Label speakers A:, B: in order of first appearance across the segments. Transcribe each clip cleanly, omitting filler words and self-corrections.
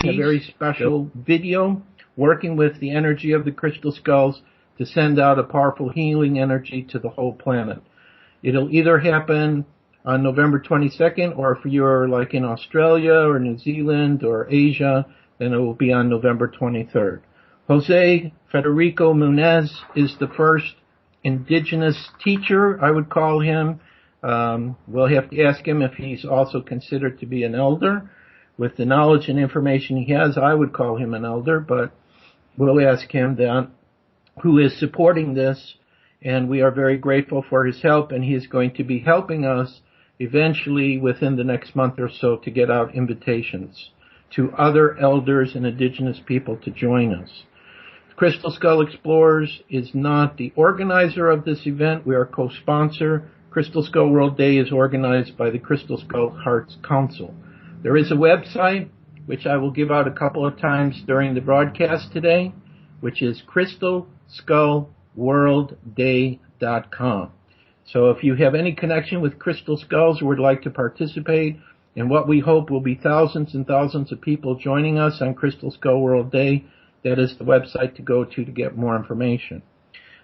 A: a very special video working with the energy of the crystal skulls to send out a powerful healing energy to the whole planet. It'll either happen on November 22nd, or if you're like in Australia or New Zealand or Asia, then it will be on November 23rd. Jose Federico Munez is the first indigenous teacher, I would call him. We'll have to ask him if he's also considered to be an elder. With the knowledge and information he has, I would call him an elder, but we'll ask him that, who is supporting this, and we are very grateful for his help, and he is going to be helping us eventually within the next month or so to get out invitations to other elders and indigenous people to join us. Crystal Skull Explorers is not the organizer of this event. We are co-sponsor. Crystal Skull World Day is organized by the Crystal Skull Hearts Council. There is a website, which I will give out a couple of times during the broadcast today, which is crystalskullworldday.com. So if you have any connection with Crystal Skulls or would like to participate in what we hope will be thousands and thousands of people joining us on Crystal Skull World Day, that is the website to go to get more information.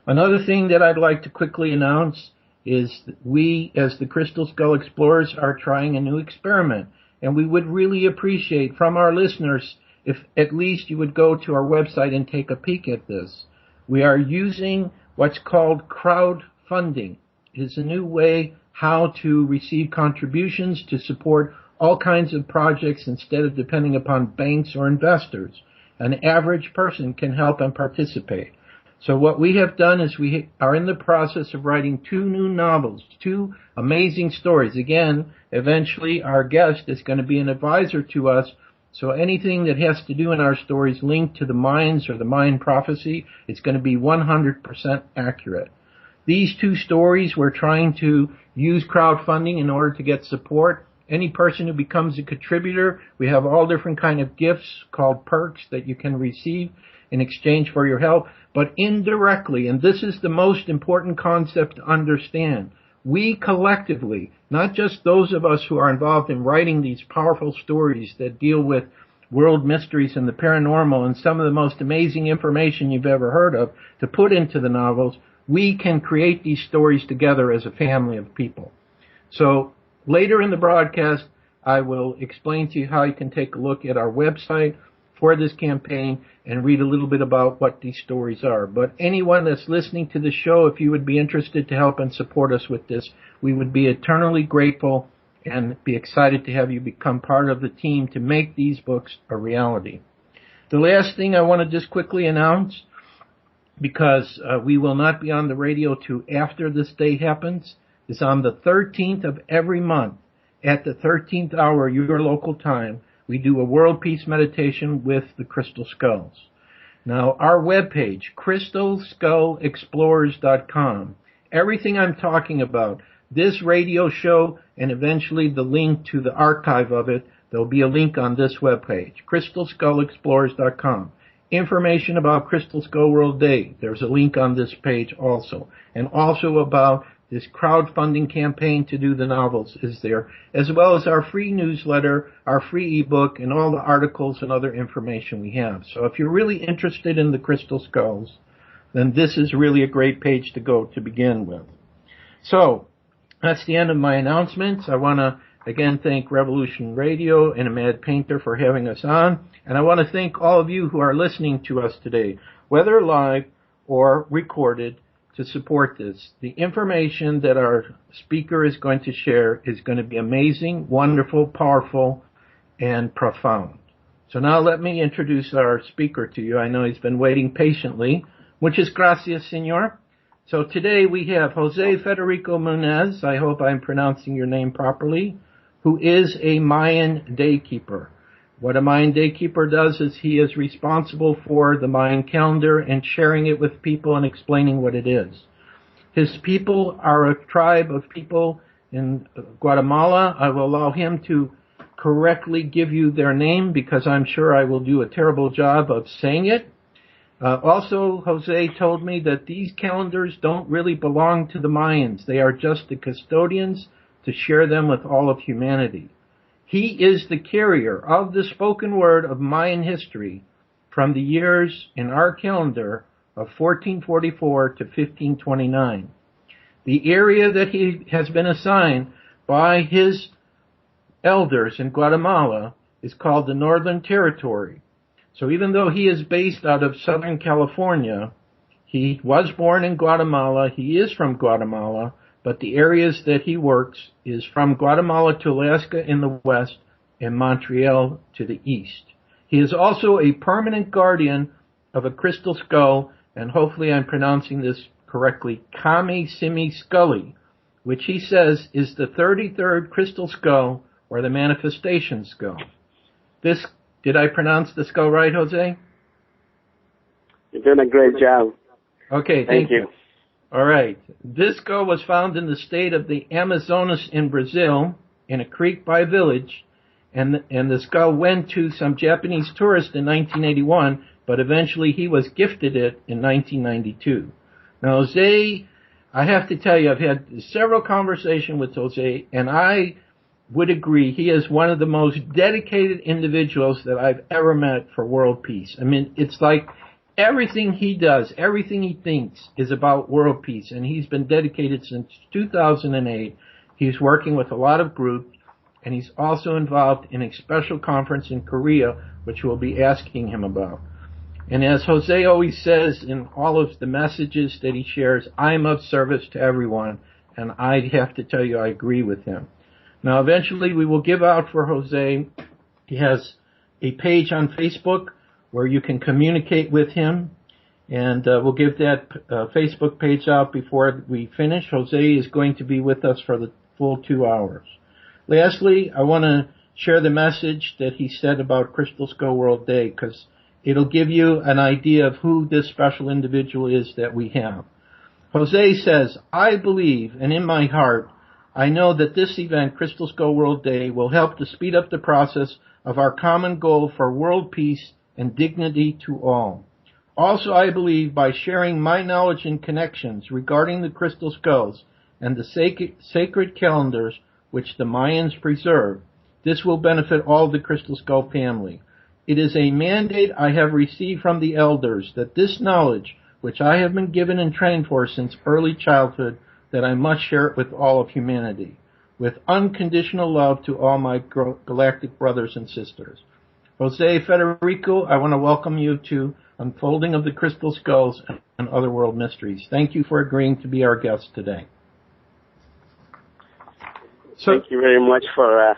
A: Another thing that I'd like to quickly announce is that we, as the Crystal Skull Explorers, are trying a new experiment. And we would really appreciate from our listeners if at least you would go to our website and take a peek at this. We are using what's called crowdfunding. It is a new way how to receive contributions to support all kinds of projects instead of depending upon banks or investors. An average person can help and participate. So what we have done is we are in the process of writing 2 new novels, 2 amazing stories. Again, eventually our guest is going to be an advisor to us, so anything that has to do in our stories linked to the Mayans or the Mayan prophecy, it's going to be 100% accurate. These 2 stories, we're trying to use crowdfunding in order to get support. Any person who becomes a contributor, we have all different kind of gifts called perks that you can receive in exchange for your help, but indirectly, and this is the most important concept to understand, we collectively, not just those of us who are involved in writing these powerful stories that deal with world mysteries and the paranormal and some of the most amazing information you've ever heard of, to put into the novels, we can create these stories together as a family of people. So later in the broadcast, I will explain to you how you can take a look at our website for this campaign and read a little bit about what these stories are. But anyone that's listening to the show, if you would be interested to help and support us with this, we would be eternally grateful and be excited to have you become part of the team to make these books a reality. The last thing I want to just quickly announce, because we will not be on the radio till after this day happens, is on the 13th of every month at the 13th hour, your local time, we do a world peace meditation with the Crystal Skulls. Now, our webpage, crystalskullexplorers.com, everything I'm talking about, this radio show and eventually the link to the archive of it, there'll be a link on this webpage, crystalskullexplorers.com. Information about Crystal Skull World Day, there's a link on this page also. And also about this crowdfunding campaign to do the novels is there, as well as our free newsletter, our free ebook, and all the articles and other information we have. So if you're really interested in the Crystal Skulls, then this is really a great page to go to begin with. So that's the end of my announcements. I want to again thank Revolution Radio and Mad Painter for having us on. And I want to thank all of you who are listening to us today, whether live or recorded, to support this. The information that our speaker is going to share is going to be amazing, wonderful, powerful, and profound. So now let me introduce our speaker to you. I know he's been waiting patiently. Muchas gracias, señor. So today we have Jose Federico Munez, I hope I'm pronouncing your name properly, who is a Mayan daykeeper. What a Mayan daykeeper does is he is responsible for the Mayan calendar and sharing it with people and explaining what it is. His people are a tribe of people in Guatemala. I will allow him to correctly give you their name because I'm sure I will do a terrible job of saying it. Also, Jose told me that these calendars don't really belong to the Mayans. They are just the custodians to share them with all of humanity. He is the carrier of the spoken word of Mayan history from the years in our calendar of 1444 to 1529. The area that he has been assigned by his elders in Guatemala is called the Northern Territory. So even though he is based out of Southern California, he was born in Guatemala, he is from Guatemala, but the areas that he works is from Guatemala to Alaska in the west and Montreal to the east. He is also a permanent guardian of a crystal skull, and hopefully I'm pronouncing this correctly, Kami Simi Scully, which he says is the 33rd crystal skull or the manifestation skull. This, did I pronounce the skull right, Jose?
B: You're doing a great job.
A: Okay, thank you. All right. This skull was found in the state of the Amazonas in Brazil, in a creek by a village, and the skull went to some Japanese tourist in 1981, but eventually he was gifted it in 1992. Now, Jose, I have to tell you, I've had several conversations with Jose, and I would agree he is one of the most dedicated individuals that I've ever met for world peace. I mean, it's like everything he does, everything he thinks is about world peace, and he's been dedicated since 2008. He's working with a lot of groups, and he's also involved in a special conference in Korea, which we'll be asking him about. And as Jose always says in all of the messages that he shares, I'm of service to everyone, and I have to tell you I agree with him. Now, eventually we will give out for Jose. He has a page on Facebook where you can communicate with him, and we'll give that Facebook page out before we finish. Jose is going to be with us for the full 2 hours. Lastly, I want to share the message that he said about Crystal Skull World Day, because it'll give you an idea of who this special individual is that we have. Jose says, I believe, and in my heart, I know that this event, Crystal Skull World Day, will help to speed up the process of our common goal for world peace and dignity to all. Also, I believe by sharing my knowledge and connections regarding the crystal skulls and the sacred calendars which the Mayans preserve, this will benefit all the Crystal Skull family. It is a mandate I have received from the elders that this knowledge, which I have been given and trained for since early childhood, that I must share it with all of humanity, with unconditional love to all my galactic brothers and sisters. Jose Federico, I want to welcome you to Unfolding of the Crystal Skulls and Otherworld Mysteries. Thank you for agreeing to be our guest today.
B: Thank you very much for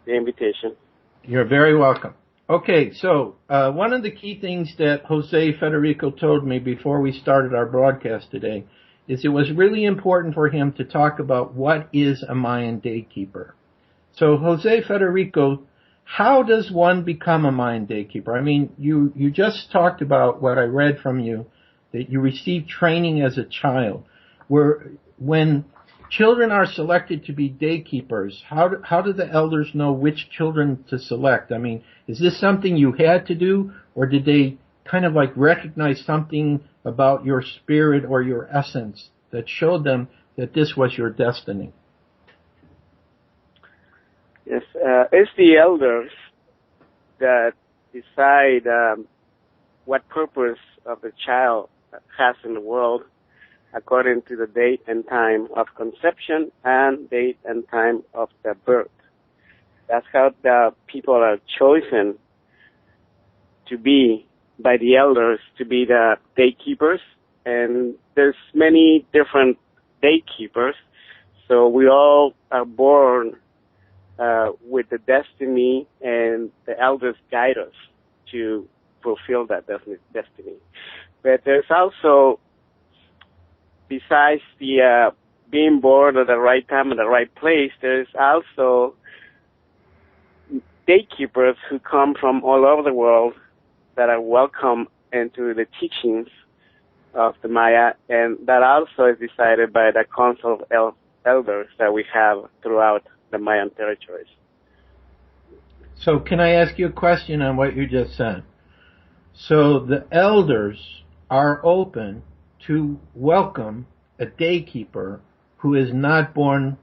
B: the invitation.
A: You're very welcome. Okay, so one of the key things that Jose Federico told me before we started our broadcast today is it was really important for him to talk about what is a Mayan daykeeper. So, Jose Federico, how does one become a Mayan daykeeper? I mean, you just talked about what I read from you, that you received training as a child. When children are selected to be daykeepers, how do the elders know which children to select? I mean, is this something you had to do, or did they kind of like recognize something about your spirit or your essence that showed them that this was your destiny?
B: Yes, it's the elders that decide what purpose of the child has in the world according to the date and time of conception and date and time of the birth. That's how the people are chosen to be by the elders to be the daykeepers. And there's many different daykeepers, so we all are born with the destiny, and the elders guide us to fulfill that destiny. But there's also, besides the being born at the right time at the right place, there's also daykeepers who come from all over the world that are welcome into the teachings of the Maya, and that also is decided by the council of elders that we have throughout the Mayan territories.
A: So can I ask you a question on what you just said? So the elders are open to welcome a daykeeper who is not born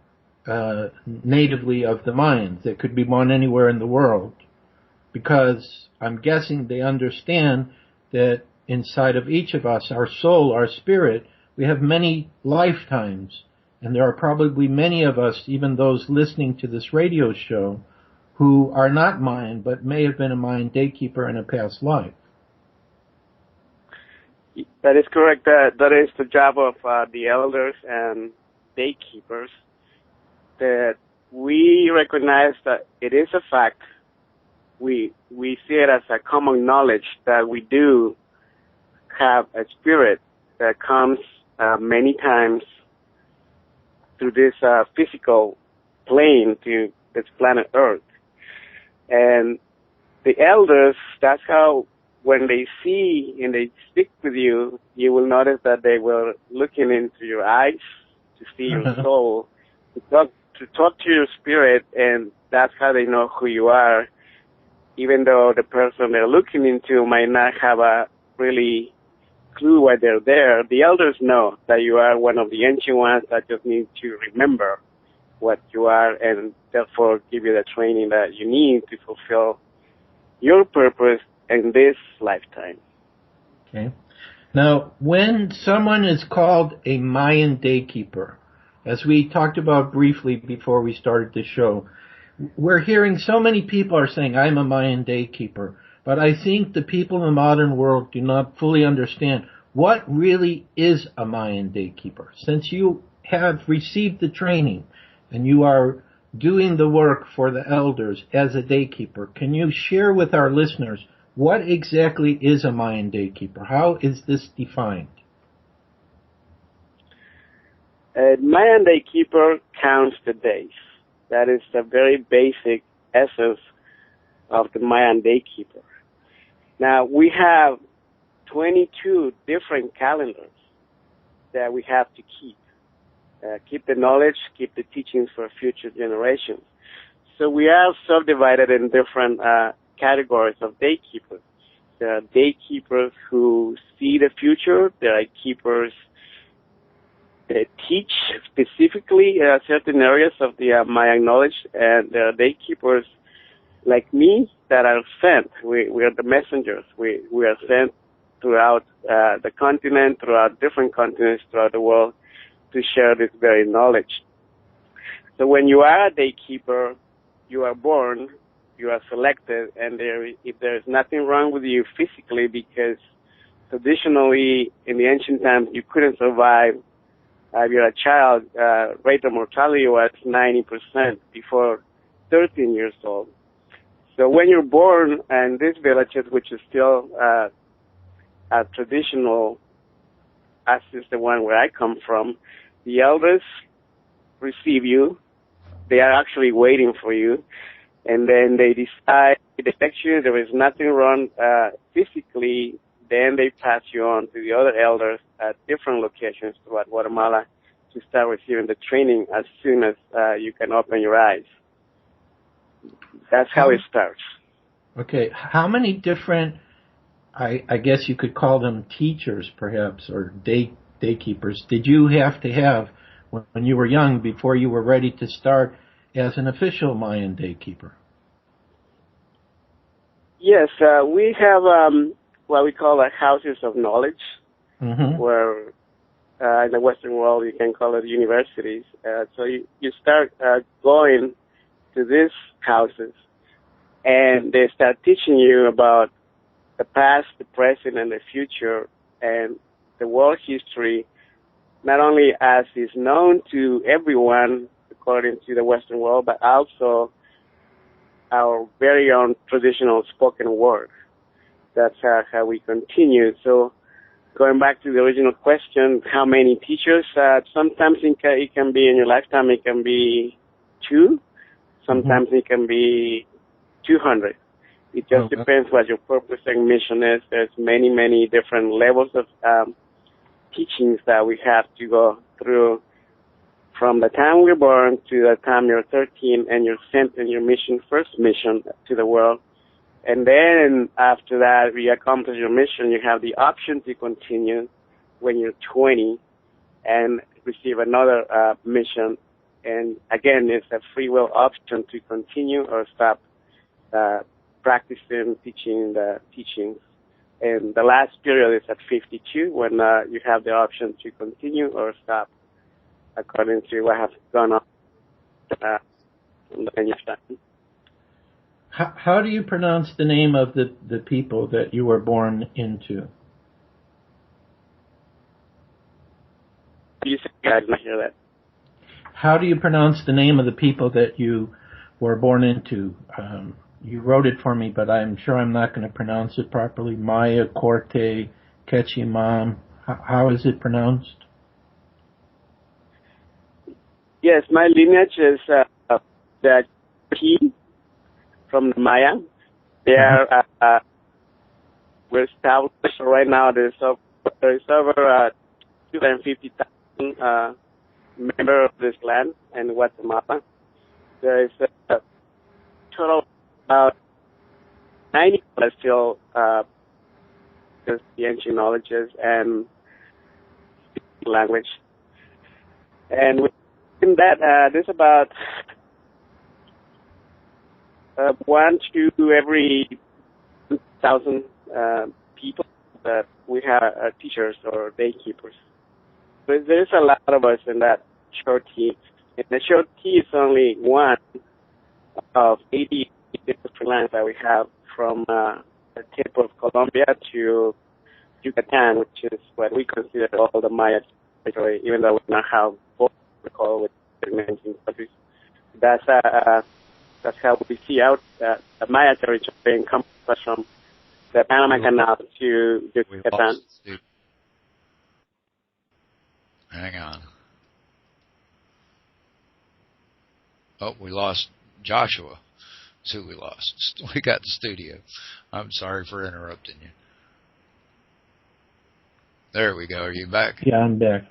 A: natively of the Mayans. It could be born anywhere in the world, because I'm guessing they understand that inside of each of us, our soul, our spirit, we have many lifetimes. And there are probably many of us, even those listening to this radio show, who are not Mayan, but may have been a Mayan daykeeper in a past life.
B: That is correct. That is the job of the elders and daykeepers, that we recognize that it is a fact. We see it as a common knowledge that we do have a spirit that comes many times through this physical plane to this planet Earth. And the elders, that's how, when they see and they speak with you, you will notice that they were looking into your eyes to see your soul, to talk to your spirit, and that's how they know who you are, even though the person they're looking into might not have a really clue why they're there. The elders know that you are one of the ancient ones that just need to remember what you are, and therefore give you the training that you need to fulfill your purpose in this lifetime.
A: Okay. Now, when someone is called a Mayan daykeeper, as we talked about briefly before we started the show, we're hearing so many people are saying, I'm a Mayan daykeeper. But I think the people in the modern world do not fully understand what really is a Mayan daykeeper. Since you have received the training and you are doing the work for the elders as a daykeeper, can you share with our listeners what exactly is a Mayan daykeeper? How is this defined?
B: A Mayan daykeeper counts the days. That is the very basic essence of the Mayan daykeeper. Now, we have 22 different calendars that we have to keep. Keep the knowledge, keep the teachings for future generations. So we are subdivided in different categories of daykeepers. There are daykeepers who see the future. There are keepers that teach specifically certain areas of the Mayan knowledge, and there are daykeepers like me that are sent. We are the messengers. We are sent throughout the continent, throughout different continents, throughout the world, to share this very knowledge. So when you are a daykeeper, you are born, you are selected, and if there is nothing wrong with you physically, because traditionally in the ancient times you couldn't survive. If you're a child, rate of mortality was 90% before 13 years old. So when you're born in these villages, which is still a traditional, as is the one where I come from, the elders receive you. They are actually waiting for you. And then they decide, they detect you, there is nothing wrong physically, then they pass you on to the other elders at different locations throughout Guatemala to start receiving the training as soon as you can open your eyes. That's how it starts.
A: Okay. How many different, I guess you could call them teachers perhaps, or daykeepers, did you have to have when you were young before you were ready to start as an official Mayan daykeeper? Yes,
B: we have what we call houses of knowledge, where in the Western world you can call it universities. So you start going to these houses, and they start teaching you about the past, the present, and the future, and the world history, not only as is known to everyone according to the Western world, but also our very own traditional spoken word. That's how we continue. So going back to the original question, how many teachers? Sometimes it can be in your lifetime, it can be 2. Sometimes it can be 200. It just depends what your purpose and mission is. There's many, many different levels of teachings that we have to go through from the time we're born to the time you're 13 and you're sent in your first mission to the world. And then after that, we accomplish your mission, you have the option to continue when you're 20 and receive another mission And again, it's a free will option to continue or stop practicing, teaching the teachings. And the last period is at 52, when you have the option to continue or stop, according to what has gone on in your time.
A: How do you pronounce the name of the people that you were born into?
B: You said, I did not hear that.
A: How do you pronounce the name of the people that you were born into? You wrote it for me, but I'm sure I'm not going to pronounce it properly. Maya, Corte, Ketchimam. How is it pronounced?
B: Yes, my lineage is the T from the Maya. They are we're established right now. There's over 250,000 members of this land in Guatemala. There is a total about 90 are still just the ancient knowledges and language. And within that, there's about 1 to every 1,000 people that we have teachers or day keepers. But there's a lot of us in that short T. And the short T is only one of 80 different lands that we have, from the tip of Colombia to Yucatan, which is what we consider all the Maya territory, even though we not have both recall with 19 countries. That's how we see out the Maya territory encompasses from the Panama Canal to Yucatan.
C: Hang on. Oh, we lost Joshua. That's who we lost. We got the studio. I'm sorry for interrupting you. There we go. Are you back?
A: Yeah, I'm back.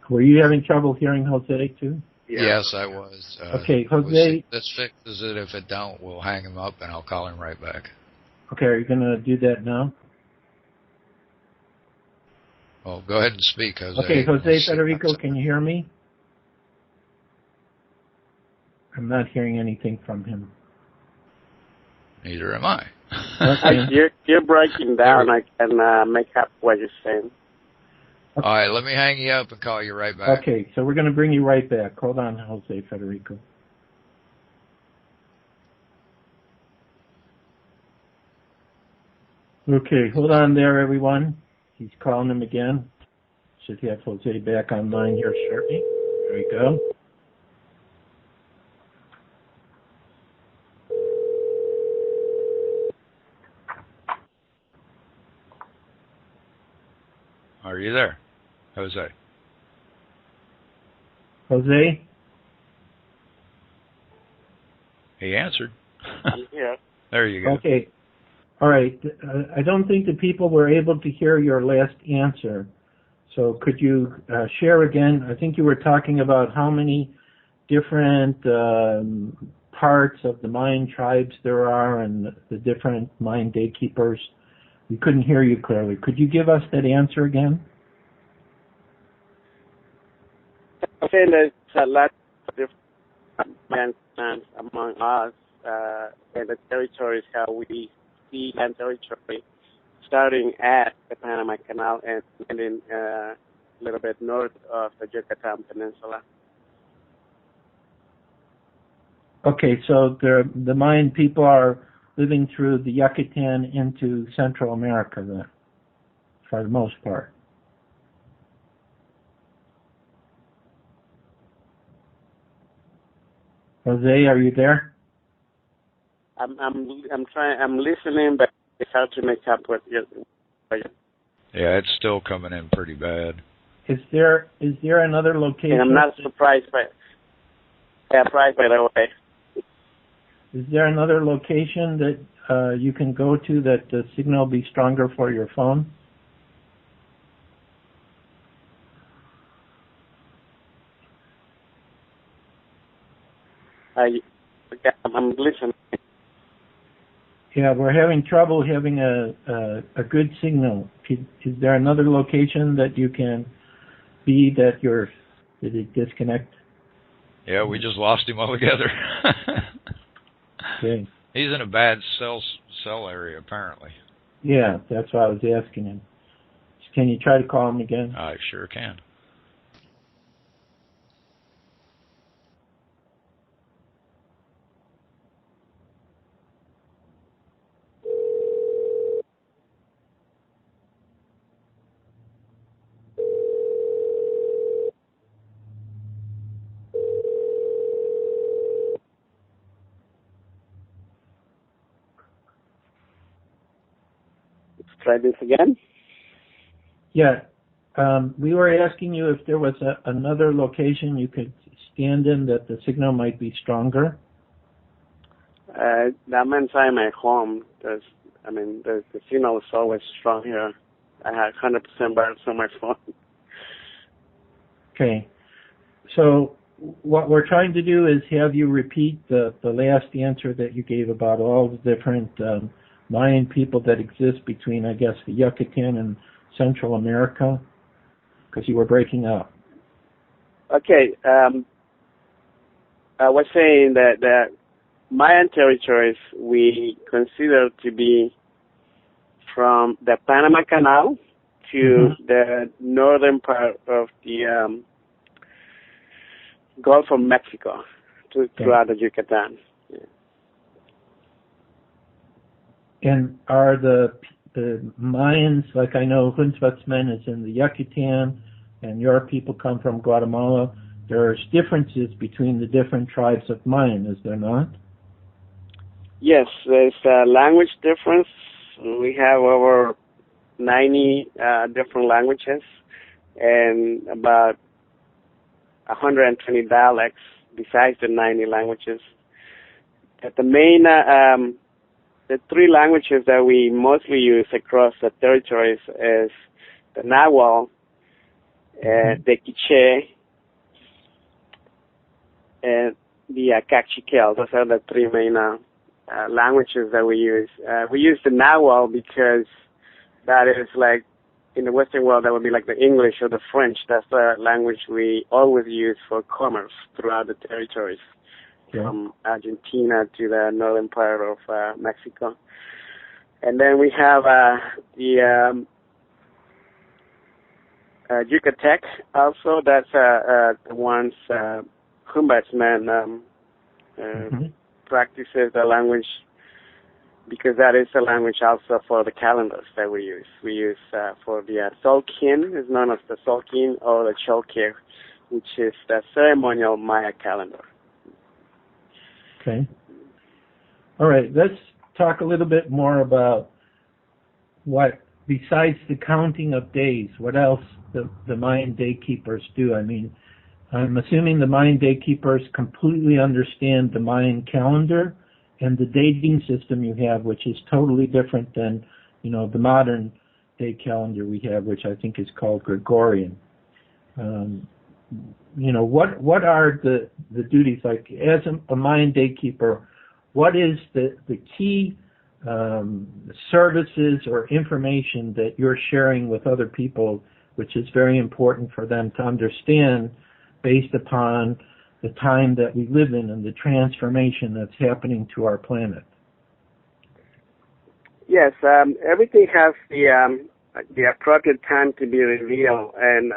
A: Were you having trouble hearing Jose too?
C: Yeah. Yes, I was.
A: Okay, Jose.
C: This fixes it. If it don't, we'll hang him up and I'll call him right back.
A: Okay, are you going to do that now?
C: Well, go ahead and speak, Jose.
A: Okay, Jose Federico, can you hear me? I'm not hearing anything from him.
C: Neither am I.
A: Okay.
B: You're breaking down. I can make up what you're saying.
C: All right, let me hang you up and call you right back.
A: Okay, so we're going to bring you right back. Hold on, Jose Federico. Okay, hold on there, everyone. He's calling him again. Should have Jose back online here shortly. There we go.
C: Are you there, Jose?
A: Jose?
C: He answered.
B: Yeah.
C: There you go.
A: Okay. All right. I don't think the people were able to hear your last answer. So could you share again? I think you were talking about how many different parts of the Mayan tribes there are and the different Mayan day keepers. We couldn't hear you clearly. Could you give us that answer again?
B: I'm saying there's a lot of different lands among us, and the territories, how we see land territory, starting at the Panama Canal and ending a little bit north of the Yucatan Peninsula.
A: Okay, so the Mayan people are living through the Yucatan into Central America then, for the most part. Jose, are you there?
B: I'm listening, but it's hard to make up what you're.
C: Yeah, it's still coming in pretty bad.
A: Is there another location?
B: And I'm not surprised by the way.
A: Is there another location that you can go to that the signal will be stronger for your phone?
B: I'm listening.
A: Yeah, we're having trouble having a good signal. Is there another location that you can be that it disconnect?
C: Yeah, we just lost him altogether.
A: Okay.
C: He's in a bad cell area, apparently.
A: Yeah, that's why I was asking him. Can you try to call him again?
C: I sure can.
B: Let's try this again.
A: Yeah. We were asking you if there was another location you could stand in that the signal might be stronger.
B: I'm inside my home. The signal is always strong here. I have 100% battery on my phone.
A: Okay. So what we're trying to do is have you repeat the last answer that you gave about all the different Mayan people that exist between, I guess, the Yucatan and Central America, because you were breaking up.
B: Okay. I was saying that the Mayan territories we consider to be from the Panama Canal to the northern part of the Gulf of Mexico throughout the Yucatan. Yeah.
A: And are the Mayans, like I know Huntsvatsmen is in the Yucatan, and your people come from Guatemala, there's differences between the different tribes of Mayan, is there not?
B: Yes, there's a language difference. We have over 90 different languages and about 120 dialects besides the 90 languages. But the main, the three languages that we mostly use across the territories is the Nahuatl, the Quiché, and the Cachiquel. Those are the three main languages that we use. We use the Nahuatl because that is like, in the Western world, that would be like the English or the French. That's the language we always use for commerce throughout the territories, from Argentina to the northern part of Mexico. And then we have the Yucatec also. That's the ones Humbatsman practices the language, because that is the language also for the calendars that we use. We use for the Solkin, is known as the Solkin, or the Cholque, which is the ceremonial Maya calendar.
A: Okay. All right. Let's talk a little bit more about what, besides the counting of days, what else the Mayan day keepers do. I mean, I'm assuming the Mayan day keepers completely understand the Mayan calendar and the dating system you have, which is totally different than, the modern day calendar we have, which I think is called Gregorian. What are the duties, like as a Mayan day keeper, what is the key services or information that you're sharing with other people, which is very important for them to understand based upon the time that we live in and the transformation that's happening to our planet?
B: Yes, everything has the appropriate time to be revealed, and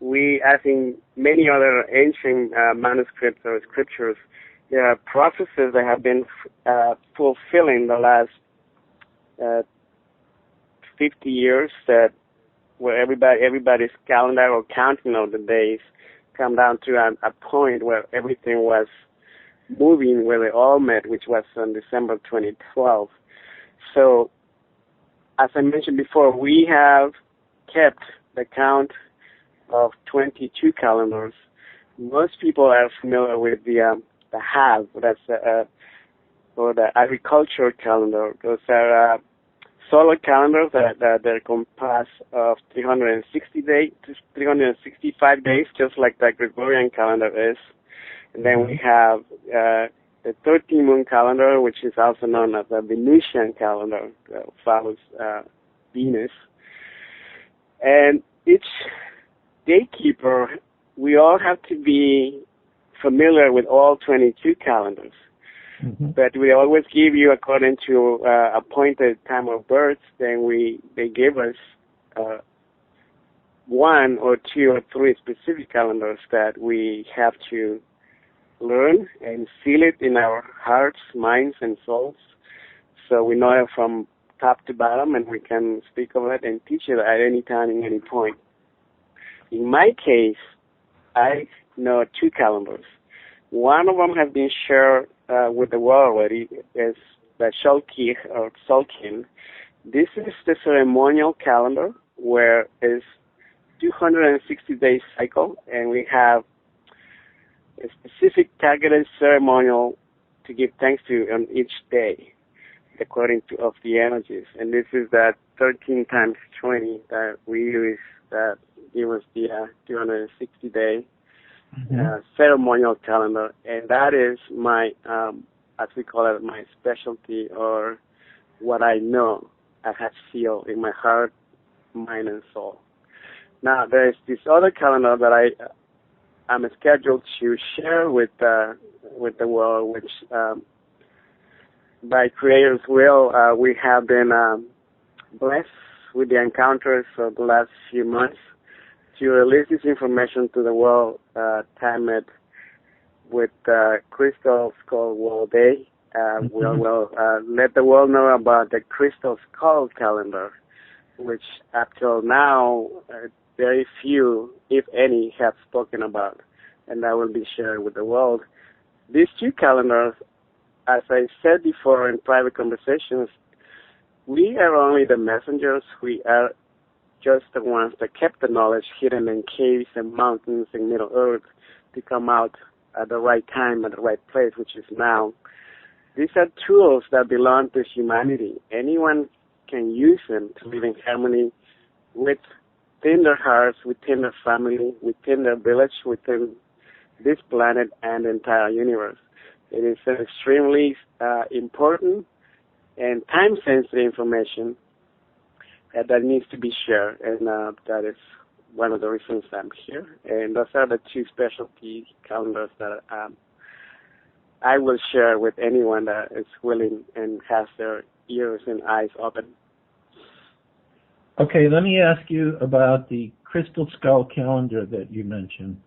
B: we, as in many other ancient manuscripts or scriptures, there are processes that have been fulfilling the last 50 years, that where everybody's calendar or counting of the days come down to a point where everything was moving, where they all met, which was on December 2012. So, as I mentioned before, we have kept the count of 22 calendars. Most people are familiar with the HAV, that's or the agriculture calendar. Those are solar calendars that they're composed of 365 days, just like the Gregorian calendar is. And then we have the 13-moon calendar, which is also known as the Venusian calendar, that follows Venus. And each daykeeper, we all have to be familiar with all 22 calendars.
A: Mm-hmm.
B: But we always give you according to appointed time of birth. Then they gave us one or two or three specific calendars that we have to learn and seal it in our hearts, minds, and souls, so we know it from top to bottom, and we can speak of it and teach it at any time, in any point. In my case, I know two calendars. One of them has been shared with the world already, is the Shulki or Tzolkin. This is the ceremonial calendar where it's 260-day cycle, and we have a specific targeted ceremonial to give thanks to on each day, according to of the energies. And this is that 13 times 20 that we use that give us the 260-day ceremonial calendar, and that is my, as we call it, my specialty, or what I know I have sealed in my heart, mind, and soul. Now, there is this other calendar that I'm scheduled to share with the world, which by Creator's will, we have been blessed with the encounters of the last few months to release this information to the world, timed with Crystal Skull World Day. We'll let the world know about the Crystal Skull calendar, which up till now, very few, if any, have spoken about, and that will be shared with the world. These two calendars, as I said before in private conversations, we are only the messengers. We are just the ones that kept the knowledge hidden in caves and mountains in Middle Earth to come out at the right time, at the right place, which is now. These are tools that belong to humanity. Anyone can use them to live in harmony within their hearts, within their family, within their village, within this planet and the entire universe. It is an extremely important and time-sensitive information that needs to be shared, and that is one of the reasons I'm here. And those are the two specialty calendars that I will share with anyone that is willing and has their ears and eyes open.
A: Okay, let me ask you about the Crystal Skull calendar that you mentioned.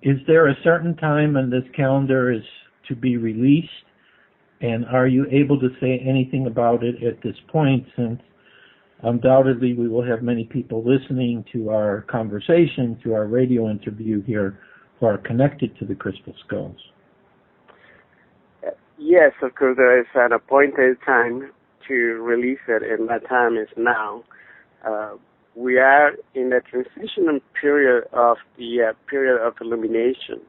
A: Is there a certain time when this calendar is to be released? And are you able to say anything about it at this point, since undoubtedly we will have many people listening to our conversation, to our radio interview here, who are connected to the Crystal Skulls?
B: Yes, of course, there is an appointed time to release it, and that time is now. We are in the transitional period of the period of illumination.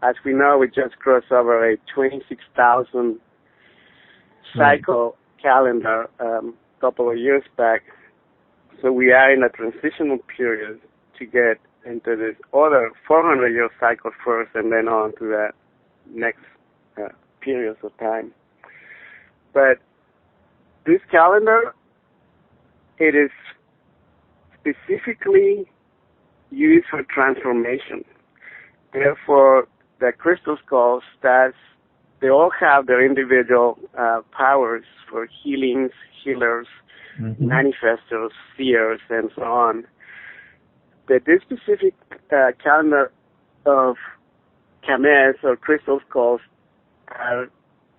B: As we know, we just crossed over a 26,000 cycle calendar a couple of years back. So we are in a transitional period to get into this other 400-year cycle first, and then on to that next periods of time. But this calendar, it is specifically used for transformation. Therefore, the Crystal Skulls, they all have their individual powers for healings, healers, manifestors, seers, and so on. But this specific calendar of Kames or Crystal Skulls are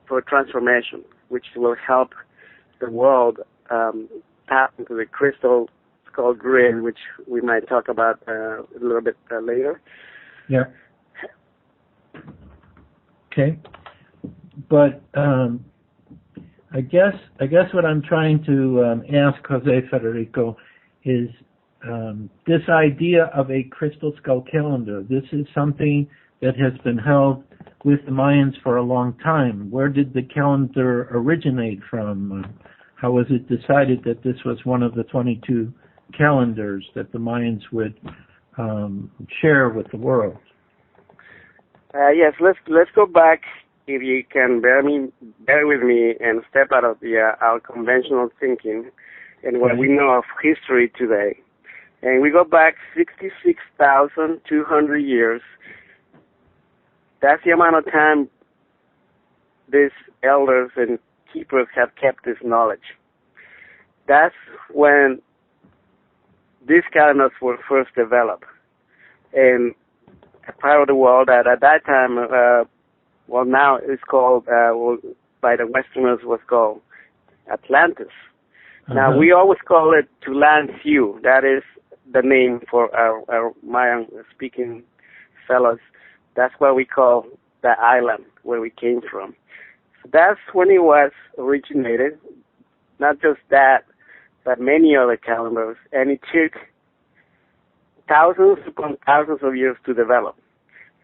B: for transformation, which will help the world tap into the Crystal Skull grid, which we might talk about a little bit later.
A: Yeah. Okay. But I guess what I'm trying to ask Jose Federico is this idea of a Crystal Skull calendar. This is something that has been held with the Mayans for a long time. Where did the calendar originate from? How was it decided that this was one of the 22 calendars that the Mayans would share with the world?
B: Yes, let's go back, if you can bear with me and step out of our conventional thinking and what we know of history today. And we go back 66,200 years That's the amount of time these elders and keepers have kept this knowledge. That's when these calendars were first developed in a part of the world that at that time, well, now it's called, by the Westerners, was called Atlantis. Now, we always call it Tulansiu. That is the name for our Mayan-speaking fellows. That's what we call the island where we came from. So that's when it was originated. Not just that, but many other calendars. And it took thousands upon thousands of years to develop.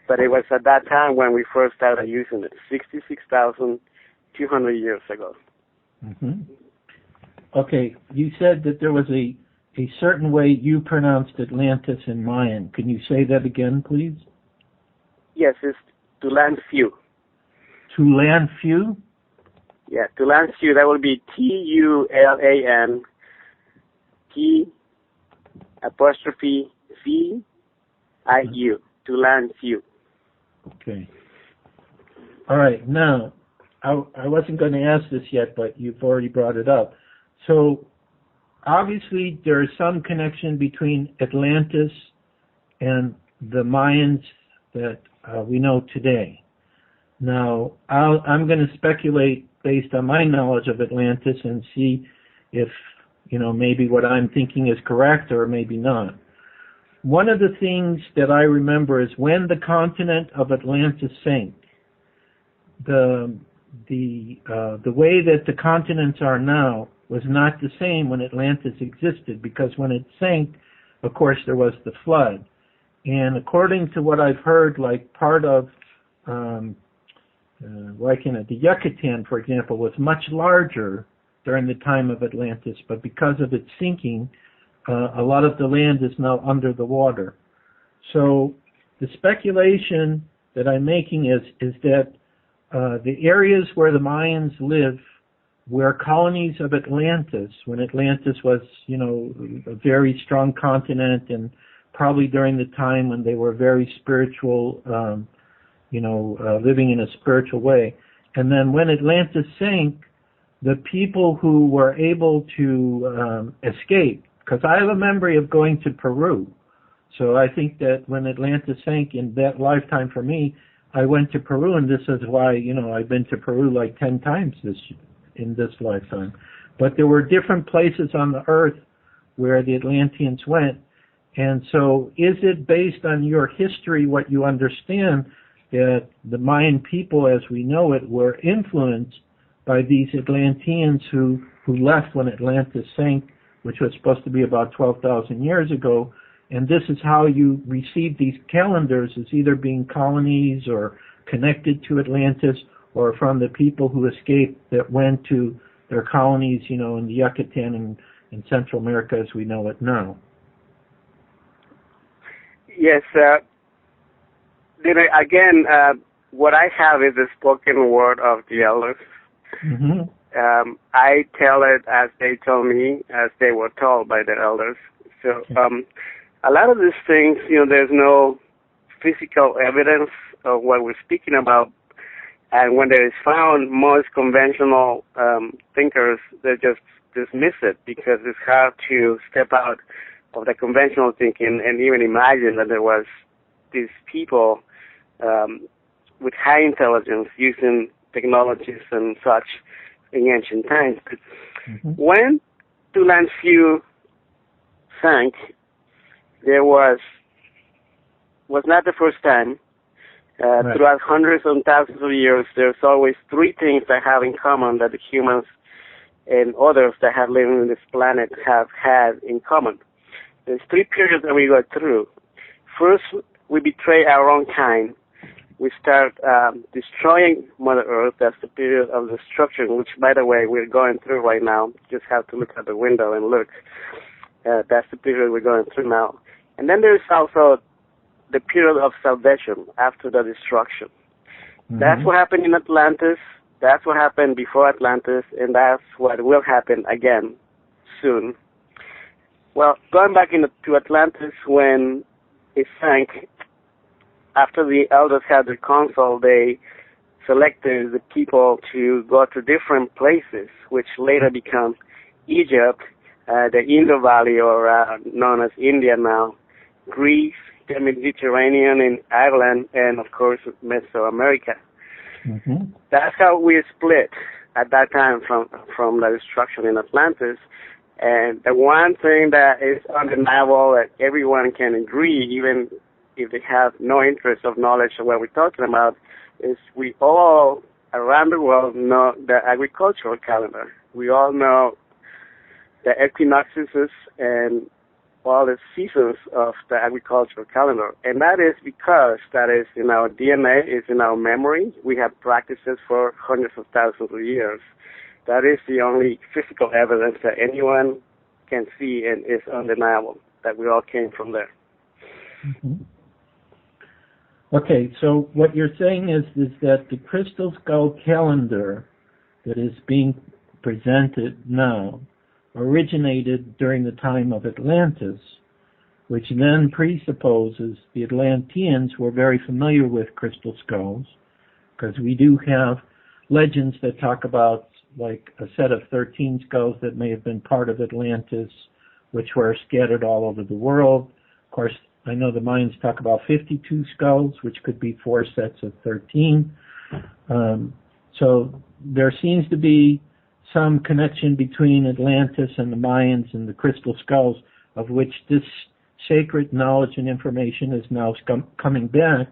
B: But it was at that time when we first started using it, 66,200 years ago.
A: Mm-hmm. Okay, you said that there was a certain way you pronounced Atlantis in Mayan. Can you say that again, please?
B: Yes, it's Tulansiu.
A: Tulansiu?
B: Yeah, Tulansiu. That would be TULANT_VIU. Tulansiu.
A: Okay. All right. Now, I wasn't going to ask this yet, but you've already brought it up. So, obviously, there is some connection between Atlantis and the Mayans that we know today. Now, I'm going to speculate based on my knowledge of Atlantis and see if, maybe what I'm thinking is correct or maybe not. One of the things that I remember is when the continent of Atlantis sank, the way that the continents are now was not the same when Atlantis existed, because when it sank, of course, there was the flood. And according to what I've heard, like part of, the Yucatan, for example, was much larger during the time of Atlantis, but because of its sinking, a lot of the land is now under the water. So the speculation that I'm making is that the areas where the Mayans live were colonies of Atlantis, when Atlantis was, a very strong continent, and probably during the time when they were very spiritual, living in a spiritual way. And then when Atlantis sank, the people who were able to escape, because I have a memory of going to Peru, so I think that when Atlantis sank in that lifetime for me, I went to Peru, and this is why, I've been to Peru like 10 times in this lifetime. But there were different places on the earth where the Atlanteans went. And so is it based on your history, what you understand, that the Mayan people, as we know it, were influenced by these Atlanteans who left when Atlantis sank, which was supposed to be about 12,000 years ago, and this is how you receive these calendars, as either being colonies or connected to Atlantis, or from the people who escaped that went to their colonies, in the Yucatan and in Central America as we know it now?
B: Yes. Again, what I have is the spoken word of the elders.
A: Mm-hmm.
B: I tell it as they told me, as they were told by the elders. So a lot of these things, there's no physical evidence of what we're speaking about. And when there is found, most conventional thinkers, they just dismiss it because it's hard to step out of the conventional thinking and even imagine that there was these people with high intelligence using technologies and such in ancient times.
A: Mm-hmm.
B: When Tulansiu sank, there was not the first time.
A: Right.
B: Throughout hundreds and thousands of years, there's always three things that have in common that the humans and others that have lived on this planet have had in common. There's three periods that we go through. First, we betray our own kind. We start destroying Mother Earth. That's the period of destruction, which, by the way, we're going through right now. Just have to look out the window and look. That's the period we're going through now. And then there's also the period of salvation after the destruction. Mm-hmm. That's what happened in Atlantis. That's what happened before Atlantis, and that's what will happen again soon. Well, going back to Atlantis, when it sank, after the elders had their council, they selected the people to go to different places, which later become Egypt, the Indo Valley, or known as India now, Greece, the Mediterranean, in Ireland, and of course Mesoamerica.
A: Mm-hmm.
B: That's how we split at that time from the destruction in Atlantis. And the one thing that is undeniable that everyone can agree, even if they have no interest of knowledge of what we're talking about, is we all around the world know the agricultural calendar. We all know the equinoxes and all the seasons of the agricultural calendar. And that is because that is in our DNA, it's in our memory. We have practices for hundreds of thousands of years. That is the only physical evidence that anyone can see, and is undeniable, that we all came from there.
A: Mm-hmm. Okay, so what you're saying is that the crystal skull calendar that is being presented now originated during the time of Atlantis, which then presupposes the Atlanteans were very familiar with crystal skulls, because we do have legends that talk about like a set of 13 skulls that may have been part of Atlantis, which were scattered all over the world. Of course, I know the Mayans talk about 52 skulls, which could be 4 sets of 13. So there seems to be some connection between Atlantis and the Mayans and the crystal skulls, of which this sacred knowledge and information is now coming back,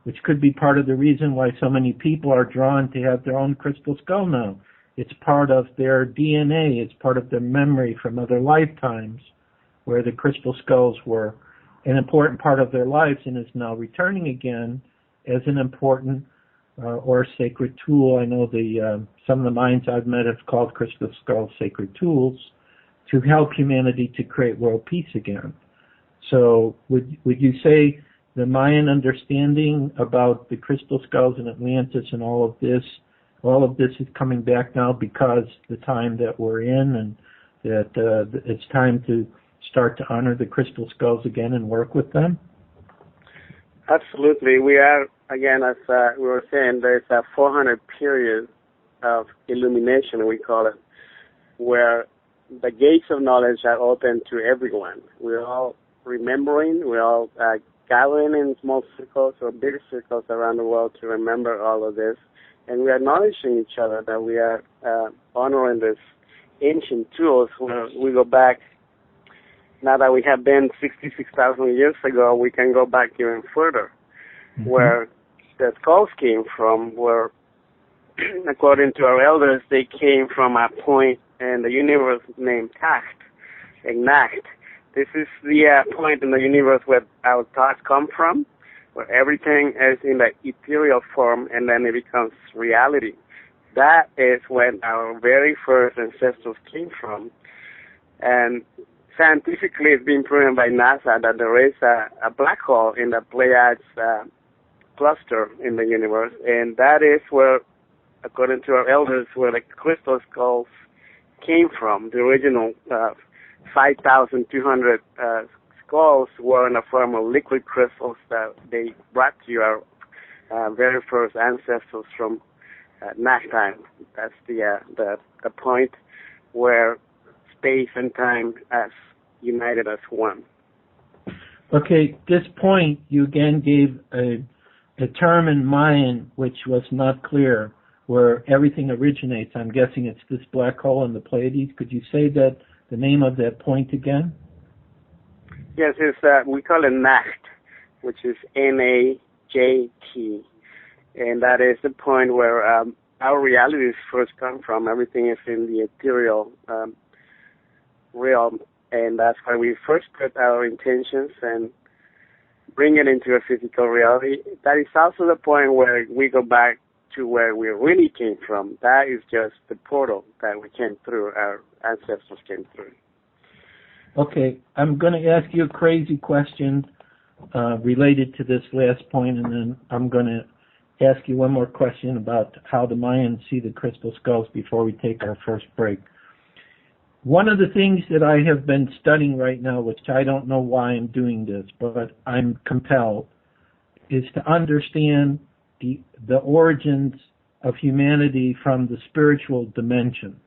A: which could be part of the reason why so many people are drawn to have their own crystal skull now. It's part of their DNA. It's part of their memory from other lifetimes where the crystal skulls were an important part of their lives, and is now returning again as an important or sacred tool. I know some of the minds I've met have called crystal skulls sacred tools to help humanity to create world peace again. So would you say the Mayan understanding about the crystal skulls in Atlantis and all of this is coming back now because the time that we're in, and that it's time to start to honor the crystal skulls again and work with them?
B: Absolutely. We are, again, as we were saying, there's a 400 period of illumination, we call it, where the gates of knowledge are open to everyone. We're all remembering, we're all gathering in small circles or bigger circles around the world to remember all of this. And we are acknowledging each other that we are honoring these ancient tools where we go back. Now that we have been 66,000 years ago, we can go back even further, where the skulls came from, where, according to our elders, they came from a point in the universe named Tacht, and Nacht. This is the point in the universe where our thoughts come from, where everything is in the ethereal form, and then it becomes reality. That is when our very first ancestors came from. And scientifically, it's been proven by NASA that there is a black hole in the Pleiades cluster in the universe, and that is where, according to our elders, where the crystal skulls came from. The original 5,200 skulls were in the form of liquid crystals that they brought to our very first ancestors from Nacht time. That's the point where space and time as united as one.
A: Okay, this point you again gave a term in Mayan which was not clear, where everything originates. I'm guessing it's this black hole in the Pleiades. Could you say that the name of that point again?
B: Yes, it's we call it Nacht, which is N-A-J-T, and that is the point where our realities first come from. Everything is in the ethereal realm, and that's why we first put our intentions and bring it into a physical reality. That is also the point where we go back to where we really came from. That is just the portal that we came through, our ancestors came through.
A: Okay, I'm going to ask you a crazy question related to this last point, and then I'm going to ask you one more question about how the Mayans see the crystal skulls before we take our first break. One of the things that I have been studying right now, which I don't know why I'm doing this, but I'm compelled, is to understand the origins of humanity from the spiritual dimensions.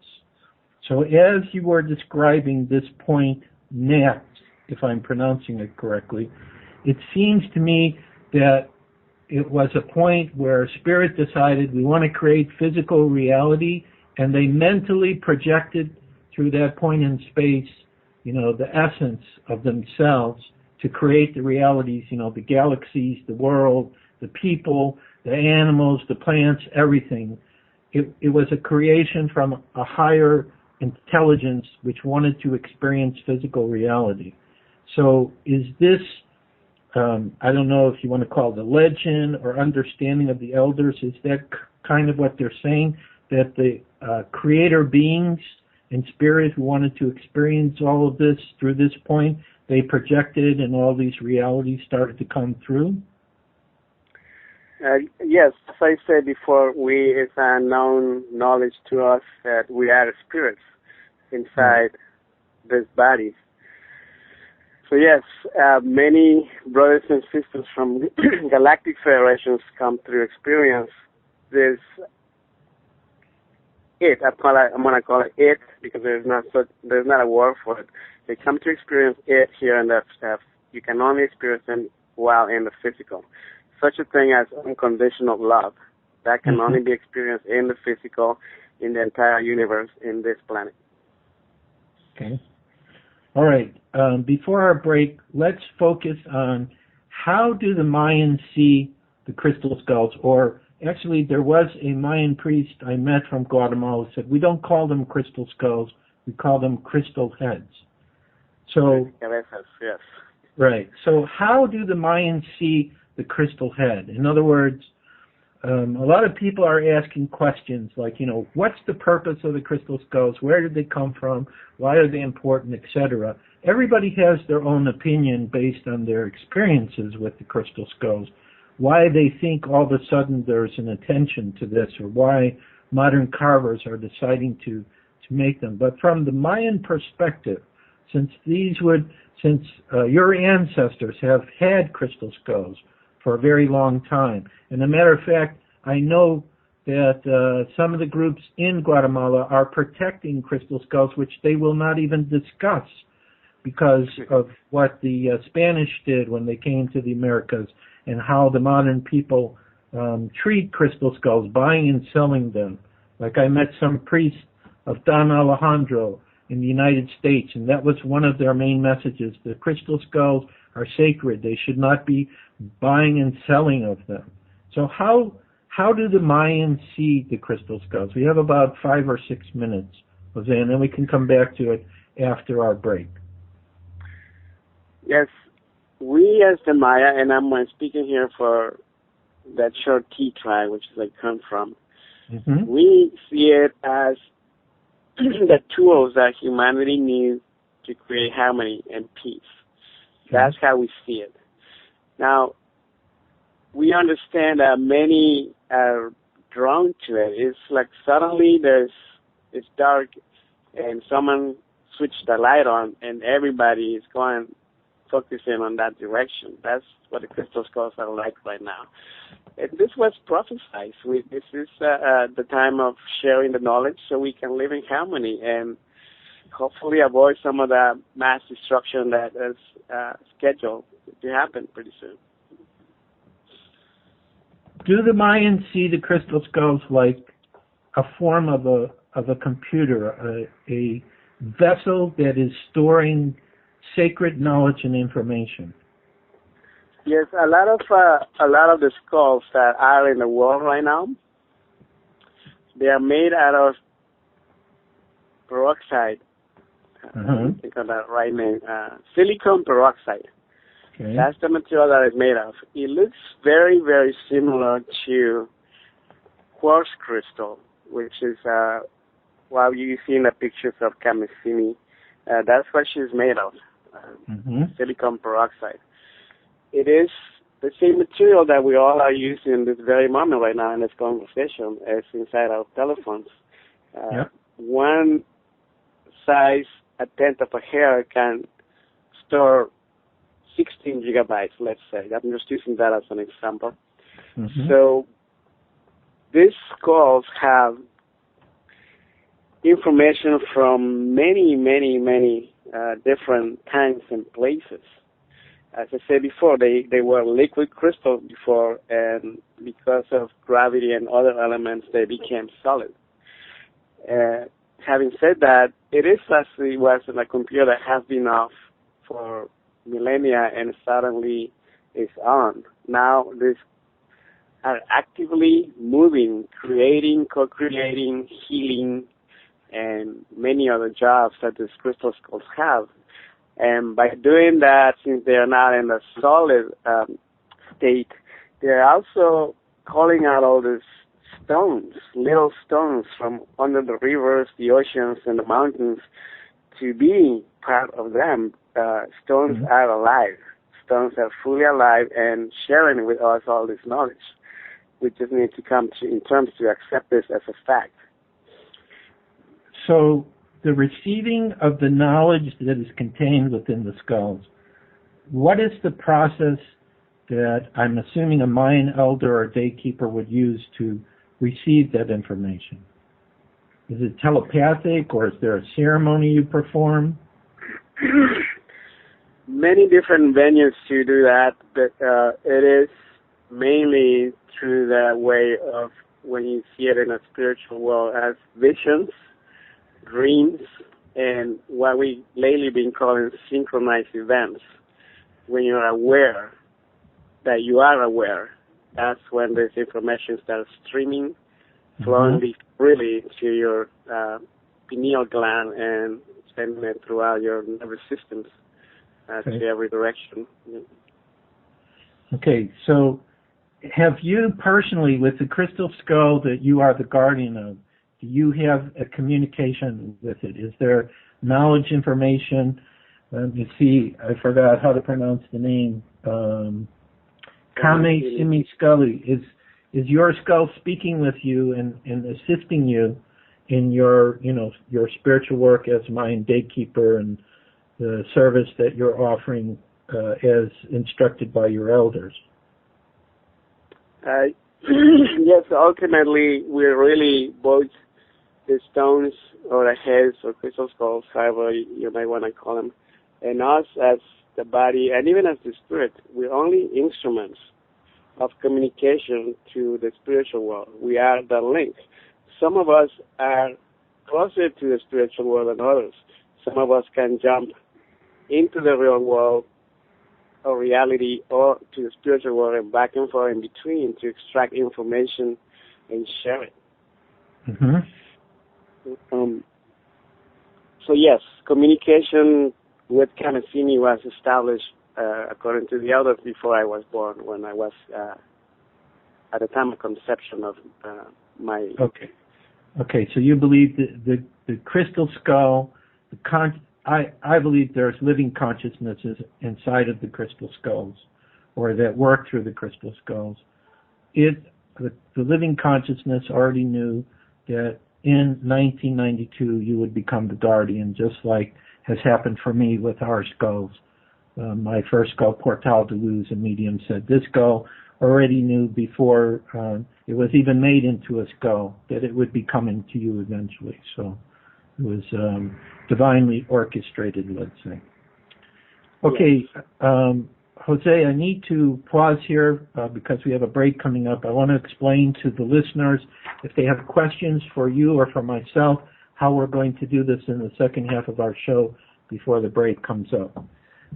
A: So as you were describing this point next, if I'm pronouncing it correctly, it seems to me that it was a point where Spirit decided we want to create physical reality, and they mentally projected through that point in space, the essence of themselves to create the realities, the galaxies, the world, the people, the animals, the plants, everything. It was a creation from a higher intelligence which wanted to experience physical reality. So is this, I don't know if you want to call it a legend or understanding of the elders, is that kind of what they're saying, that the creator beings in spirit who wanted to experience all of this through this point, they projected and all these realities started to come through?
B: Yes, as I said before, it's a known knowledge to us that we are spirits inside these bodies. So yes, many brothers and sisters from galactic federations come through experience this I'm gonna call it it because there's not a word for it. They come to experience it here and that stuff. You can only experience them while in the physical. Such a thing as unconditional love that can only be experienced in the physical, in the entire universe, in this planet.
A: Okay. All right. Before our break, let's focus on how do the Mayans see the crystal skulls? Or actually, there was a Mayan priest I met from Guatemala who said, we don't call them crystal skulls, we call them crystal heads. So,
B: yes.
A: Right. So how do the Mayans see the crystal head? In other words, a lot of people are asking questions like, what's the purpose of the crystal skulls? Where did they come from? Why are they important, etc.? Everybody has their own opinion based on their experiences with the crystal skulls. Why they think all of a sudden there's an attention to this, or why modern carvers are deciding to make them. But from the Mayan perspective, since your ancestors have had crystal skulls for a very long time, and as a matter of fact, I know that some of the groups in Guatemala are protecting crystal skulls, which they will not even discuss because of what the Spanish did when they came to the Americas and how the modern people treat crystal skulls, buying and selling them. Like I met some priests of Don Alejandro in the United States, and that was one of their main messages. The crystal skulls are sacred. They should not be buying and selling of them. So how do the Mayans see the crystal skulls? We have about 5 or 6 minutes, Jose, and then we can come back to it after our break.
B: Yes, we as the Maya, and I'm speaking here for that short T tribe, which is I come from, we see it as the tools that humanity needs to create harmony and peace. That's how we see it. Now, we understand that many are drawn to it. It's like suddenly it's dark and someone switched the light on and everybody is focusing on that direction. That's what the crystal skulls are like right now. And this was prophesied. This is the time of sharing the knowledge so we can live in harmony and hopefully avoid some of the mass destruction that is scheduled to happen pretty soon.
A: Do the Mayans see the crystal skulls like a form of a computer, a vessel that is storing sacred knowledge and information?
B: Yes, a lot of the skulls that are in the world right now, they are made out of peroxide. I think of that right name. Silicon peroxide. Okay. That's the material that it's made of. It looks very, very similar to quartz crystal, which is what you see in the pictures of Kamisimi. That's what she's made of, silicon peroxide. It is the same material that we all are using in this very moment right now in this conversation as inside our telephones. One size, a tenth of a hair can store 16 gigabytes, let's say. I'm just using that as an example.
A: Mm-hmm.
B: So these skulls have information from many, many, many different times and places. As I said before, they were liquid crystal before, and because of gravity and other elements, they became solid. Having said that, it is as it was in a computer that has been off for millennia and suddenly is on. Now these are actively moving, creating, co-creating, healing, and many other jobs that these crystal skulls have. And by doing that, since they are not in a solid state, they're also calling out all these stones, little stones from under the rivers, the oceans, and the mountains to be part of them. Stones
A: Mm-hmm.
B: are alive. Stones are fully alive and sharing with us all this knowledge. We just need to come to in terms to accept this as a fact.
A: So the receiving of the knowledge that is contained within the skulls, what is the process that I'm assuming a Mayan elder or daykeeper would use to receive that information? Is it telepathic, or is there a ceremony you perform?
B: Many different venues to do that, but it is mainly through the way of when you see it in a spiritual world as visions, dreams, and what we lately been calling synchronized events. When you're aware that you are aware, that's when this information starts streaming, flowing freely to your pineal gland and sending it throughout your nervous systems to every direction.
A: Okay, so have you personally, with the crystal skull that you are the guardian of, do you have a communication with it? Is there knowledge, information? Let me see, I forgot how to pronounce the name. Kame Simi Scully. Is your skull speaking with you and assisting you in your spiritual work as Mayan daykeeper and the service that you're offering as instructed by your elders?
B: Yes, ultimately, we're really both the stones or the heads or crystal skulls, however you might want to call them, and us as the body and even as the spirit. We're only instruments of communication to the spiritual world. We are the link. Some of us are closer to the spiritual world than others. Some of us can jump into the real world or reality or to the spiritual world and back and forth in between to extract information and share it.
A: Mm-hmm.
B: So yes, communication with Kamasini was established according to the elders before I was born, when I was at the time of conception of my...
A: Okay, so you believe the crystal skull, I believe there's living consciousnesses inside of the crystal skulls, or that work through the crystal skulls. The living consciousness already knew that in 1992 you would become the guardian, just like has happened for me with our skulls. My first skull, Portal de Luz, a medium, said this skull already knew before it was even made into a skull that it would be coming to you eventually. So it was divinely orchestrated, let's say. Okay, Jose, I need to pause here because we have a break coming up. I want to explain to the listeners, if they have questions for you or for myself, how we're going to do this in the second half of our show before the break comes up.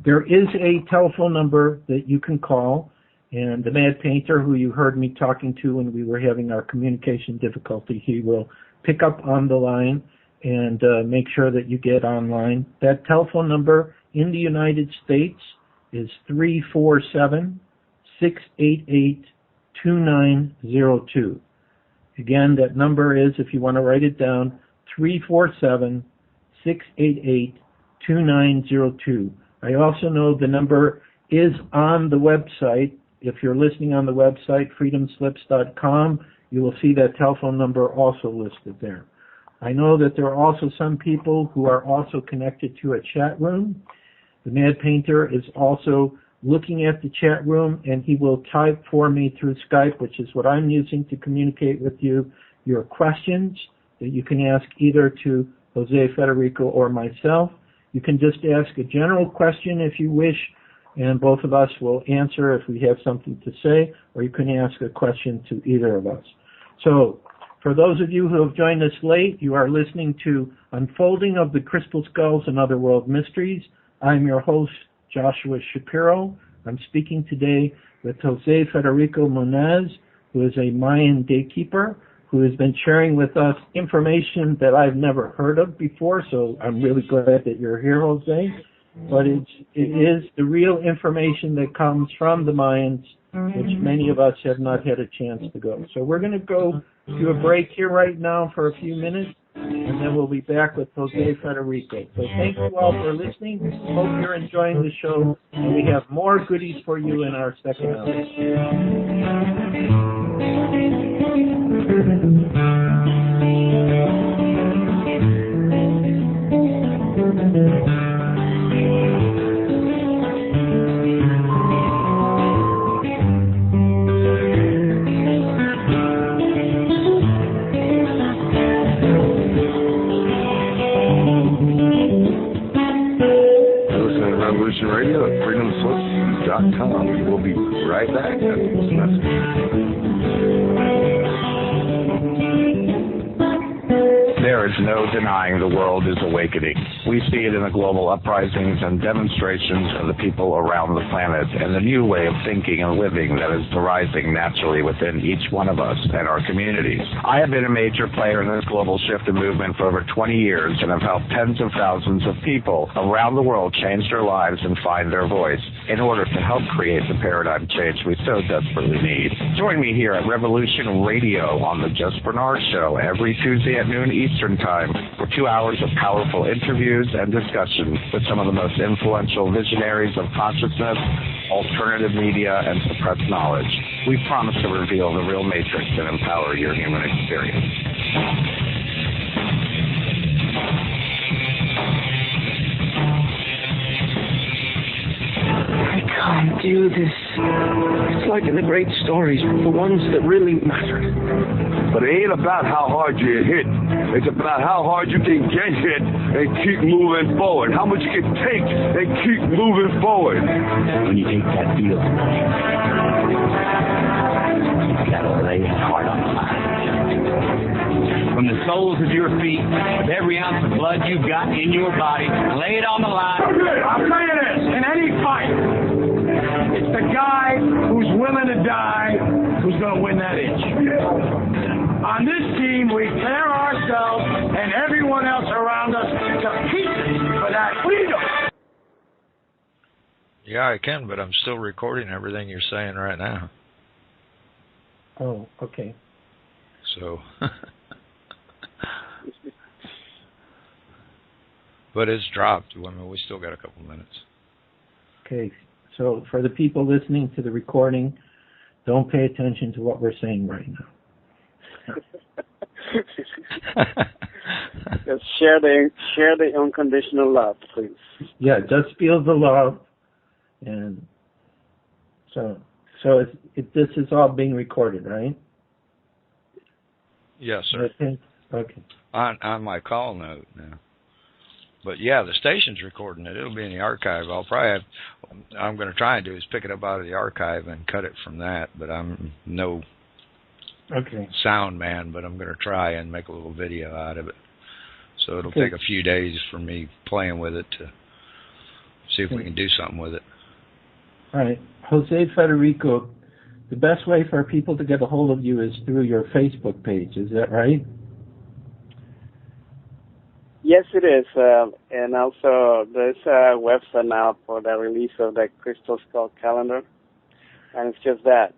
A: There is a telephone number that you can call, and the Mad Painter, who you heard me talking to when we were having our communication difficulty, he will pick up on the line and make sure that you get online. That telephone number in the United States is 347-688-2902. Again, that number is, if you want to write it down, 347-688-2902. I also know the number is on the website. If you're listening on the website, freedomslips.com, you will see that telephone number also listed there. I know that there are also some people who are also connected to a chat room. The Mad Painter is also looking at the chat room, and he will type for me through Skype, which is what I'm using to communicate with you, your questions that you can ask either to Jose Federico or myself. You can just ask a general question if you wish, and both of us will answer if we have something to say, or you can ask a question to either of us. So, for those of you who have joined us late, you are listening to Unfolding of the Crystal Skulls and Other World Mysteries. I'm your host, Joshua Shapiro. I'm speaking today with Jose Federico Monez, who is a Mayan daykeeper, who has been sharing with us information that I've never heard of before, so I'm really glad that you're here, Jose. But it is the real information that comes from the Mayans, which many of us have not had a chance to go. So we're going to go to a break here right now for a few minutes, and then we'll be back with Jose Federico. So thank you all for listening. Hope you're enjoying the show, and we have more goodies for you in our second hour.
D: Radio at freedomslips.com. We'll be right back after this message. There is no denying the world is awakening. We see it in the global uprisings and demonstrations of the people around the planet and the new way of thinking and living that is arising naturally within each one of us and our communities. I have been a major player in this global shift and movement for over 20 years and have helped tens of thousands of people around the world change their lives and find their voice in order to help create the paradigm change we so desperately need. Join me here at Revolution Radio on the Just Bernard Show every Tuesday at noon Eastern Time for 2 hours of powerful interviews and discussions with some of the most influential visionaries of consciousness, alternative media, and suppressed knowledge. We promise to reveal the real matrix and empower your human experience.
E: I can't do this. It's like in the great stories, the ones that really matter.
F: But it ain't about how hard you hit. It's about how hard you can get hit and keep moving forward. How much you can take and keep moving forward.
E: When you take that deal, you gotta lay it hard on the line. From the soles of your feet, with every ounce of blood you've got in your body, lay it on the line.
F: Okay, I'll tell you this, in any fight, it's the guy who's willing to die who's going to win that inch. On this team, we tear ourselves and everyone else around us to pieces for that freedom.
C: Yeah, I can, but I'm still recording everything you're saying right now.
A: Oh, okay.
C: So, but it's dropped. I mean, we still got a couple minutes.
A: Okay, so for the people listening to the recording, don't pay attention to what we're saying right now.
B: Just share the unconditional love, please.
A: Yeah, just feel the love, and so this is all being recorded, right?
C: Yes, sir.
A: Okay.
C: On my call note now. But yeah, the station's recording it. It'll be in the archive. I'm going to try and do is pick it up out of the archive and cut it from that. But I'm no sound man, but I'm going to try and make a little video out of it. So it'll take a few days for me playing with it to see if we can do something with it.
A: All right. Jose Federico, the best way for people to get a hold of you is through your Facebook page. Is that right?
B: Yes, it is. And also, there's a website now for the release of the Crystal Skull Calendar. And it's just that,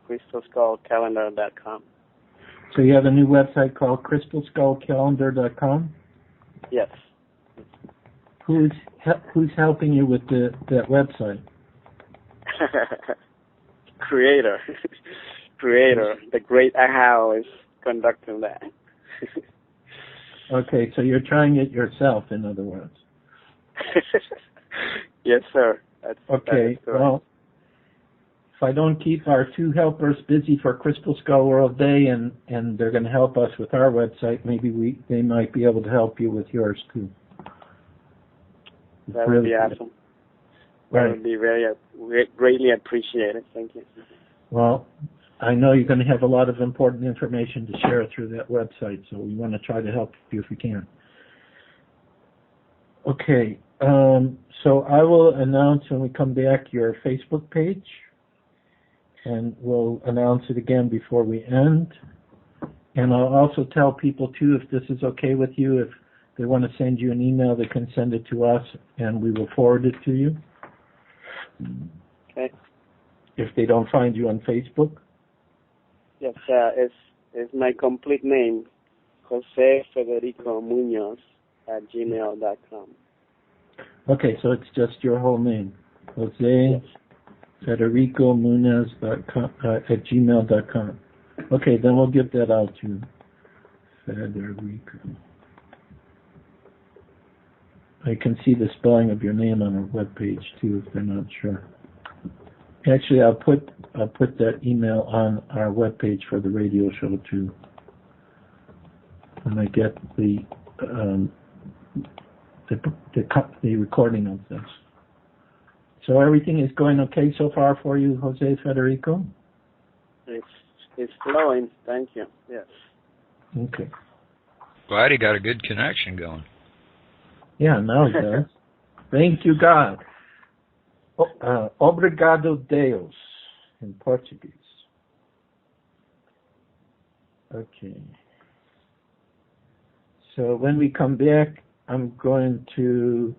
B: crystalskullcalendar.com.
A: So you have a new website called crystalskullcalendar.com?
B: Yes.
A: Who's helping you with that website?
B: Creator. The great Ahau is conducting that.
A: Okay, so you're trying it yourself, in other words.
B: Yes, sir.
A: Okay, well, if I don't keep our two helpers busy for Crystal Skull World Day and they're going to help us with our website, maybe they might be able to help you with yours too.
B: That would be awesome.
A: Right.
B: That would be greatly appreciated. Thank you.
A: Well, I know you're going to have a lot of important information to share through that website, so we want to try to help you if we can. Okay, so I will announce when we come back your Facebook page, and we'll announce it again before we end. And I'll also tell people, too, if this is okay with you, if they want to send you an email, they can send it to us, and we will forward it to you.
B: Okay.
A: If they don't find you on Facebook?
B: Yes, it's my complete name, Jose Federico Munoz @gmail.com.
A: Okay, so it's just your whole name, Jose Federico Munoz @gmail.com. Okay, then we'll give that out to you. Federico. I can see the spelling of your name on our webpage too, if they're not sure. Actually, I'll put that email on our webpage for the radio show too, when I get the recording of this. So everything is going okay so far for you, Jose Federico?
B: It's flowing. Thank you. Yes.
A: Okay.
C: Glad he got a good connection going.
A: Yeah, now he does. Thank you, God. Obrigado, Deus, in Portuguese. Okay. So when we come back, I'm going to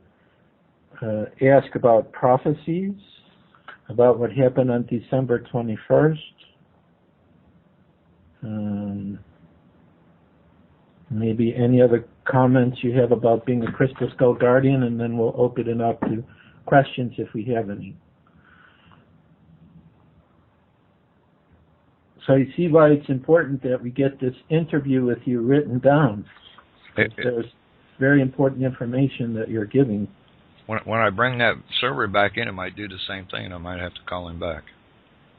A: ask about prophecies, about what happened on December 21st. Maybe any other comments you have about being a Crystal Skull Guardian, and then we'll open it up to questions if we have any. So you see why it's important that we get this interview with you written down. There's very important information that you're giving.
C: When I bring that server back in, it might do the same thing, and I might have to call him back.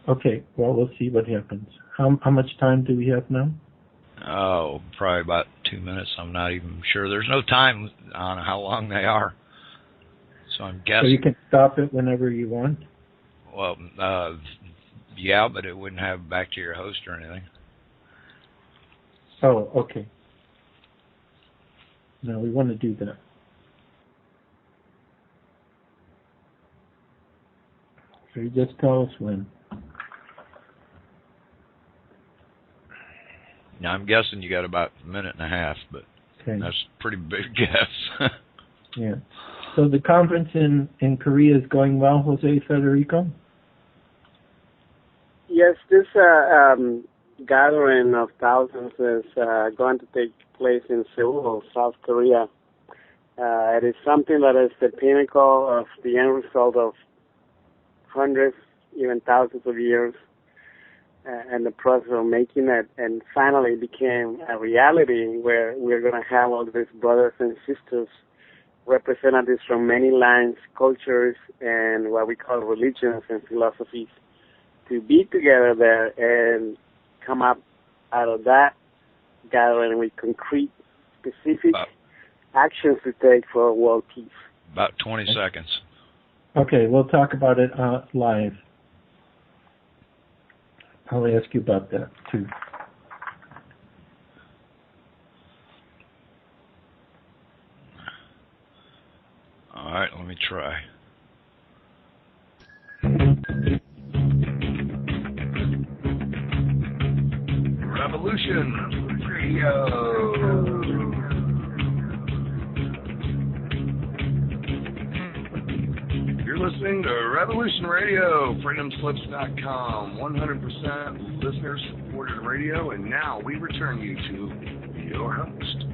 A: Okay, well, we'll see what happens. How much time do we have now?
C: Oh, probably about 2 minutes. I'm not even sure. There's no time on how long they are. So I'm guessing.
A: So you can stop it whenever you want?
C: Well, yeah, but it wouldn't have back to your host or anything.
A: Oh, okay. No, we want to do that. So you just tell us when.
C: Now, I'm guessing you got about a minute and a half, but that's a pretty big guess.
A: Yeah. So the conference in Korea is going well, Jose Federico?
B: Yes, this gathering of thousands is going to take place in Seoul, South Korea. It is something that is the pinnacle of the end result of hundreds, even thousands of years, and the process of making it, and finally became a reality where we're going to have all these brothers and sisters, representatives from many lands, cultures, and what we call religions and philosophies, to be together there and come up out of that gathering with concrete, specific actions to take for world peace.
C: About 20 seconds.
A: Okay, we'll talk about it live. I'll ask you about that, too.
C: All right, let me try. Revolution Radio. You're listening to Revolution Radio, freedomslips.com, 100% listener-supported radio, and now we return you to your host.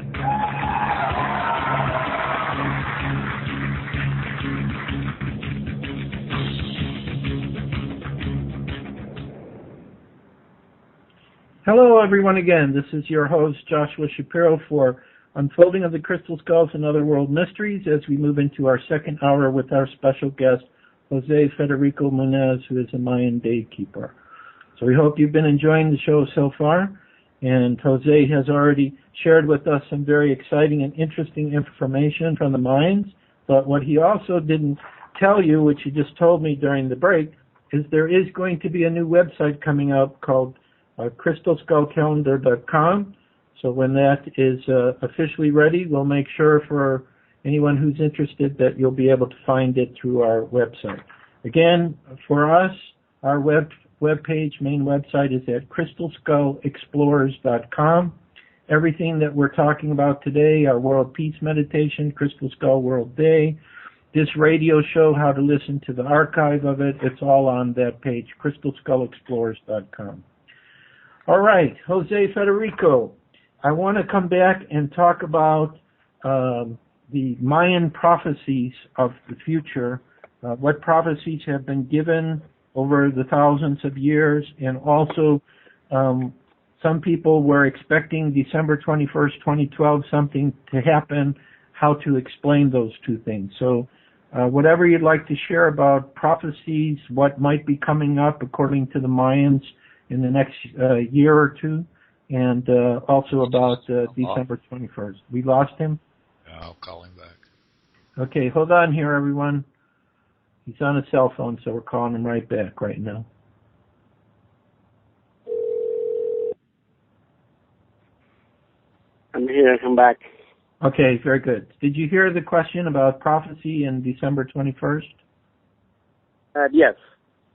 A: Hello, everyone, again. This is your host, Joshua Shapiro, for Unfolding of the Crystal Skulls and Other World Mysteries, as we move into our second hour with our special guest, Jose Federico Menez, who is a Mayan daykeeper. So we hope you've been enjoying the show so far. And Jose has already shared with us some very exciting and interesting information from the Mayans. But what he also didn't tell you, which he just told me during the break, is there is going to be a new website coming out called crystalskullcalendar.com. So when that is officially ready, we'll make sure for anyone who's interested that you'll be able to find it through our website. Again, for us, our main website is at crystalskullexplorers.com. Everything that we're talking about today, our World Peace Meditation, Crystal Skull World Day, this radio show, how to listen to the archive of it, it's all on that page, crystalskullexplorers.com. All right, Jose Federico, I want to come back and talk about the Mayan prophecies of the future, what prophecies have been given over the thousands of years, and also some people were expecting December 21st, 2012, something to happen, how to explain those two things. So whatever you'd like to share about prophecies, what might be coming up according to the Mayans in the next year or two, and also about December 21st. We lost him?
C: Yeah, I'll call him back.
A: Okay, hold on here, everyone. He's on a cell phone, so we're calling him right back right now.
B: I'm here. I'm back.
A: Okay, very good. Did you hear the question about prophecy in December 21st?
B: Yes.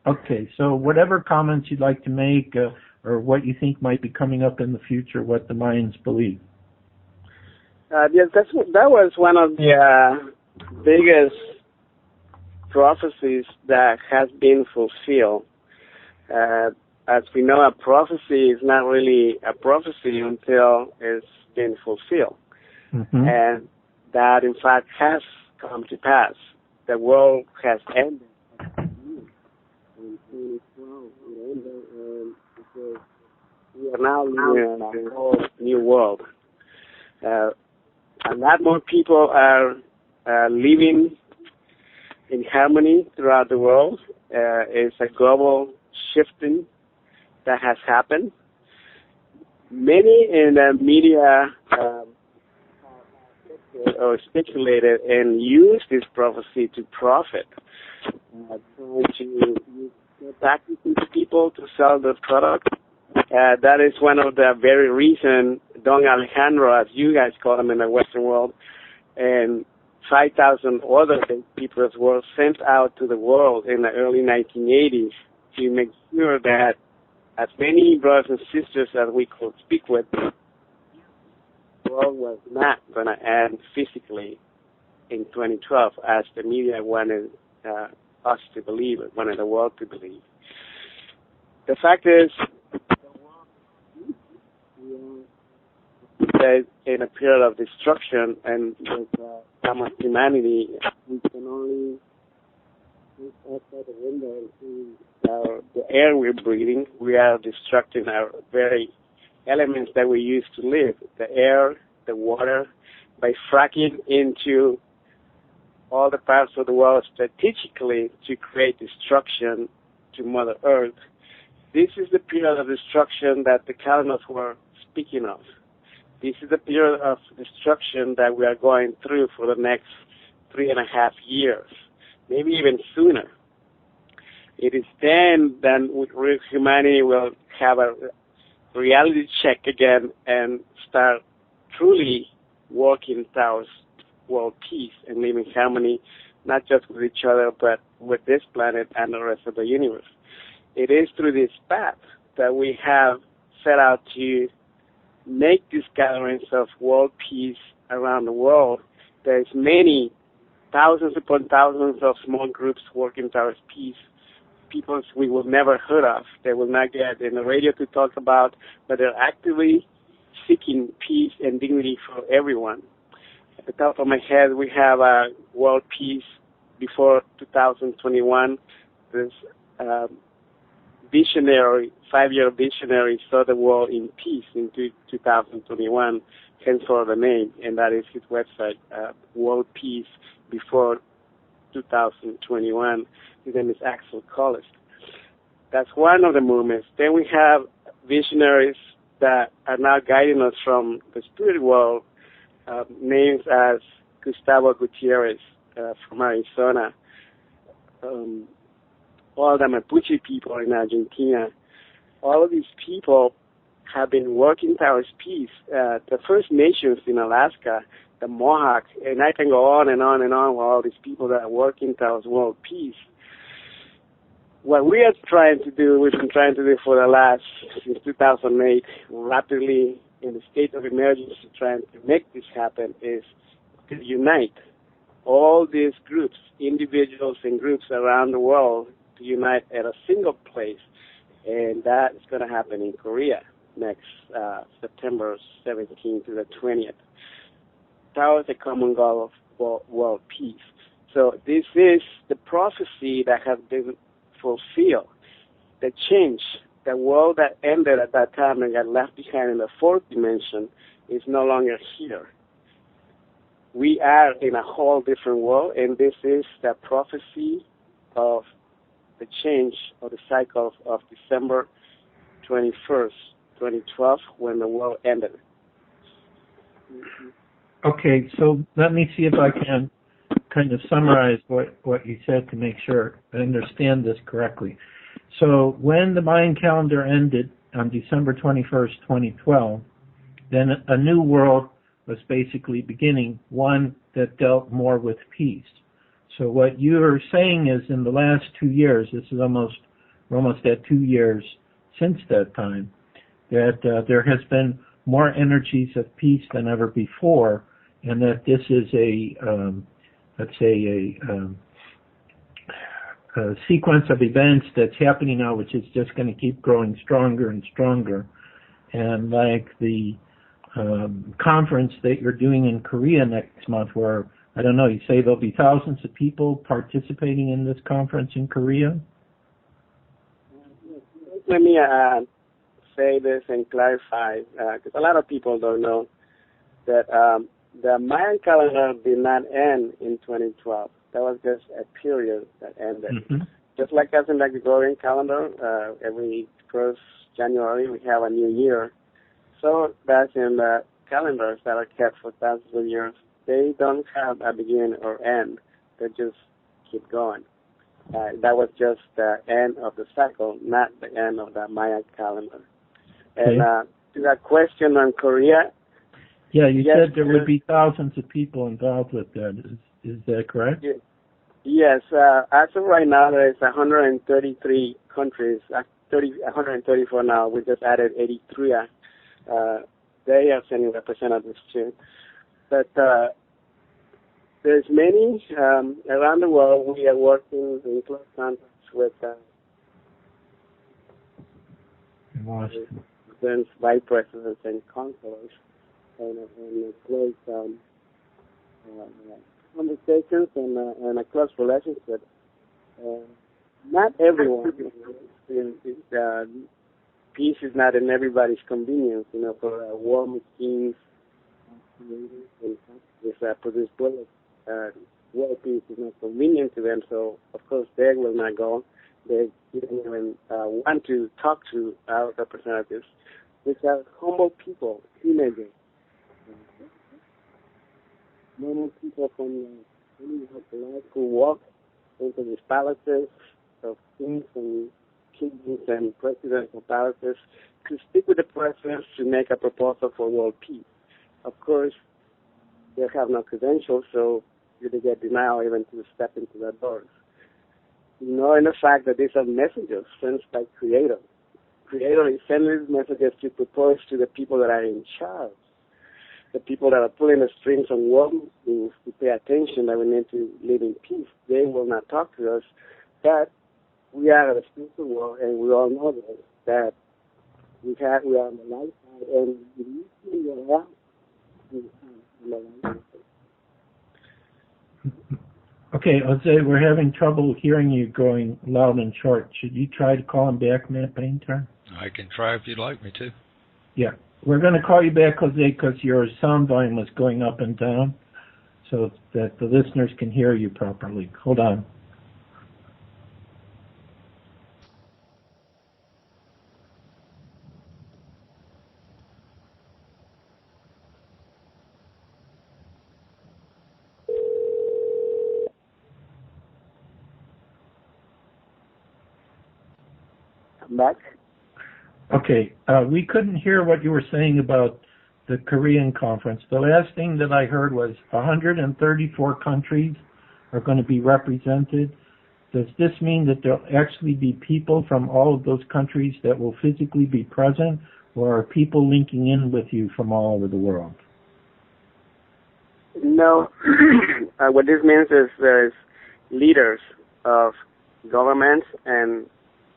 A: Okay, so whatever comments you'd like to make or what you think might be coming up in the future, what the Mayans believe.
B: Yes, that was one of the biggest prophecies that has been fulfilled. As we know, a prophecy is not really a prophecy until it's been fulfilled. Mm-hmm. And that, in fact, has come to pass. The world has ended. We are now living in a whole new world. A lot more people are living in harmony throughout the world. It's a global shifting that has happened. Many in the media or speculated and used this prophecy to profit, trying to use tactics to people to sell the product. That is one of the very reasons Don Alejandro, as you guys call him in the Western world, and 5,000 other people were sent out to the world in the early 1980s to make sure that as many brothers and sisters as we could speak with, the world was not going to end physically in 2012 as the media wanted us to believe, wanted the world to believe. The fact is, in a period of destruction and with some of humanity, we can only look outside the window and see the air we're breathing. We are destructing our very elements that we use to live, the air, the water, by fracking into all the parts of the world strategically to create destruction to Mother Earth. This is the period of destruction that the calendars were speaking of. This is the period of destruction that we are going through for the next 3.5 years, maybe even sooner. It is then that humanity will have a reality check again and start truly working towards world peace and living in harmony, not just with each other, but with this planet and the rest of the universe. It is through this path that we have set out to make these gatherings of world peace around the world. There's many, thousands upon thousands of small groups working towards peace, people we will never heard of. They will not get in the radio to talk about, but they're actively seeking peace and dignity for everyone. At the top of my head, we have a world peace before 2021. This visionary, 5-year visionary, saw the world in peace in 2021, hence for the name, and that is his website, World Peace Before 2021. His name is Axel Collins. That's one of the movements. Then we have visionaries that are now guiding us from the spirit world, names as Gustavo Gutierrez from Arizona, all the Mapuche people in Argentina. All of these people have been working towards peace. The First Nations in Alaska, the Mohawk, and I can go on and on and on with all these people that are working towards world peace. What we are trying to do, we've been trying to do since 2008, rapidly in the state of emergency, trying to make this happen, is to unite all these groups, individuals and groups around the world, to unite at a single place. And that is going to happen in Korea next September 17th to the 20th. Towards the common goal of world peace. So this is the prophecy that has been fulfilled. The change, the world that ended at that time and got left behind in the fourth dimension is no longer here. We are in a whole different world, and this is the prophecy of the change of the cycle of December 21st, 2012, when the world ended.
A: Okay, so let me see if I can kind of summarize what you said to make sure I understand this correctly. So when the Mayan calendar ended on December 21st, 2012, then a new world was basically beginning, one that dealt more with peace. So what you're saying is in the last 2 years, this is we're almost at 2 years since that time, that there has been more energies of peace than ever before, and that this is a sequence of events that's happening now, which is just going to keep growing stronger and stronger. And like the conference that you're doing in Korea next month, where, I don't know, you say there'll be thousands of people participating in this conference in Korea?
B: Let me say this and clarify, because a lot of people don't know that the Mayan calendar did not end in 2012. That was just a period that ended. Mm-hmm. Just like us in the Gregorian calendar, every 1st January we have a new year. So that's in the calendars that are kept for thousands of years. They don't have a beginning or end. They just keep going. That was just the end of the cycle, not the end of the Maya calendar. And to that question on Korea.
A: Yeah, you said there would be thousands of people involved with that. Is that correct?
B: Yes. As of right now, there is 133 countries, 134 now. We just added 83. They are sending representatives too. But there's many around the world. We are working in close contact with presidents, vice presidents, and consulars, and close conversations and a close relationship. Not everyone. Peace is not in everybody's convenience. For war machines produce bullets, world peace is not convenient to them. So of course they will not go. They didn't even want to talk to our representatives, which are humble people, teenagers, normal people from any walk of life who walk into these palaces of kings and and presidential palaces to speak with the presidents to make a proposal for world peace. Of course, they have no credentials, so they get denial even to step into their doors. Ignoring the fact that these are messages sent by Creator. Creator is sending these messages to propose to the people that are in charge, the people that are pulling the strings on world meetings to pay attention that we need to live in peace. They will not talk to us, but we are in a spiritual world, and we all know this, that we are on the light side, and we are on the light side.
A: Okay, Jose, we're having trouble hearing you going loud and short. Should you try to call him back, Matt Painter?
C: I can try if you'd like me to.
A: Yeah. We're going to call you back, Jose, because your sound volume was going up and down. so that the listeners can hear you properly. Hold on.
B: I'm back.
A: Okay, we couldn't hear what you were saying about the Korean conference. The last thing that I heard was 134 countries are going to be represented. Does this mean that there'll actually be people from all of those countries that will physically be present, or are people linking in with you from all over the world?
B: No. What this means is there's leaders of governments and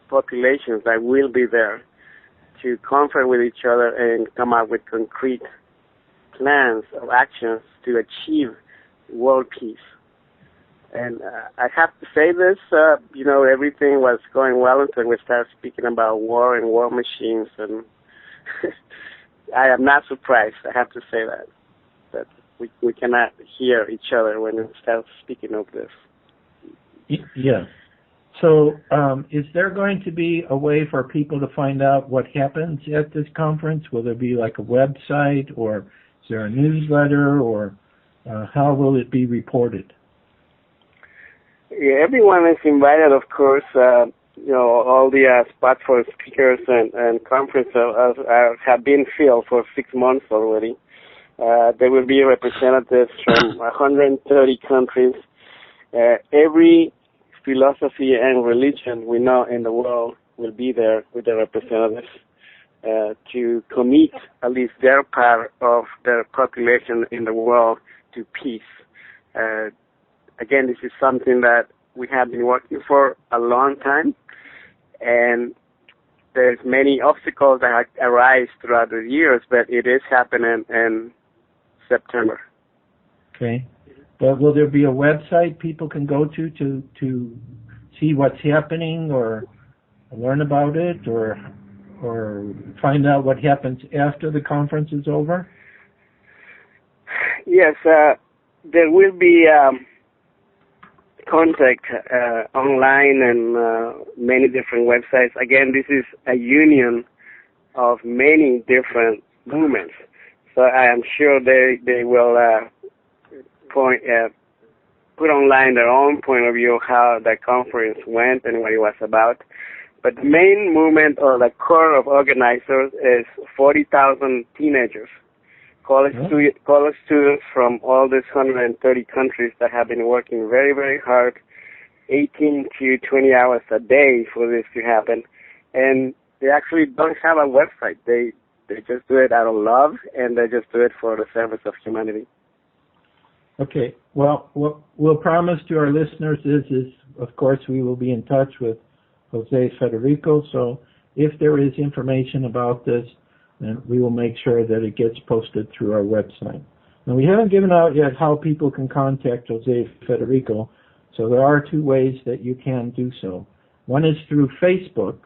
B: populations that will be there to confer with each other and come up with concrete plans of actions to achieve world peace. And I have to say this, everything was going well until we started speaking about war and war machines, and I am not surprised, I have to say that we cannot hear each other when we start speaking of this.
A: Yeah. So is there going to be a way for people to find out what happens at this conference? Will there be like a website, or is there a newsletter, or how will it be reported?
B: Yeah, everyone is invited, of course. All the spots for speakers and conferences have been filled for 6 months already. There will be representatives from 130 countries. Every philosophy and religion we know in the world will be there with the representatives to commit at least their part of their population in the world to peace. Again, this is something that we have been working for a long time, and there's many obstacles that arise throughout the years, but it is happening in September.
A: Okay. But will there be a website people can go to see what's happening, or learn about it, or find out what happens after the conference is over?
B: Yes, there will be contact online and many different websites. Again, this is a union of many different movements, so I am sure they will put online their own point of view how the conference went and what it was about. But the main movement, or the core of organizers, is 40,000 teenagers, college students from all these 130 countries that have been working very, very hard, 18 to 20 hours a day for this to happen. And they actually don't have a website. They just do it out of love, and they just do it for the service of humanity.
A: Okay. Well, what we'll promise to our listeners is, of course, we will be in touch with Jose Federico. So if there is information about this, then we will make sure that it gets posted through our website. Now, we haven't given out yet how people can contact Jose Federico, so there are two ways that you can do so. One is through Facebook.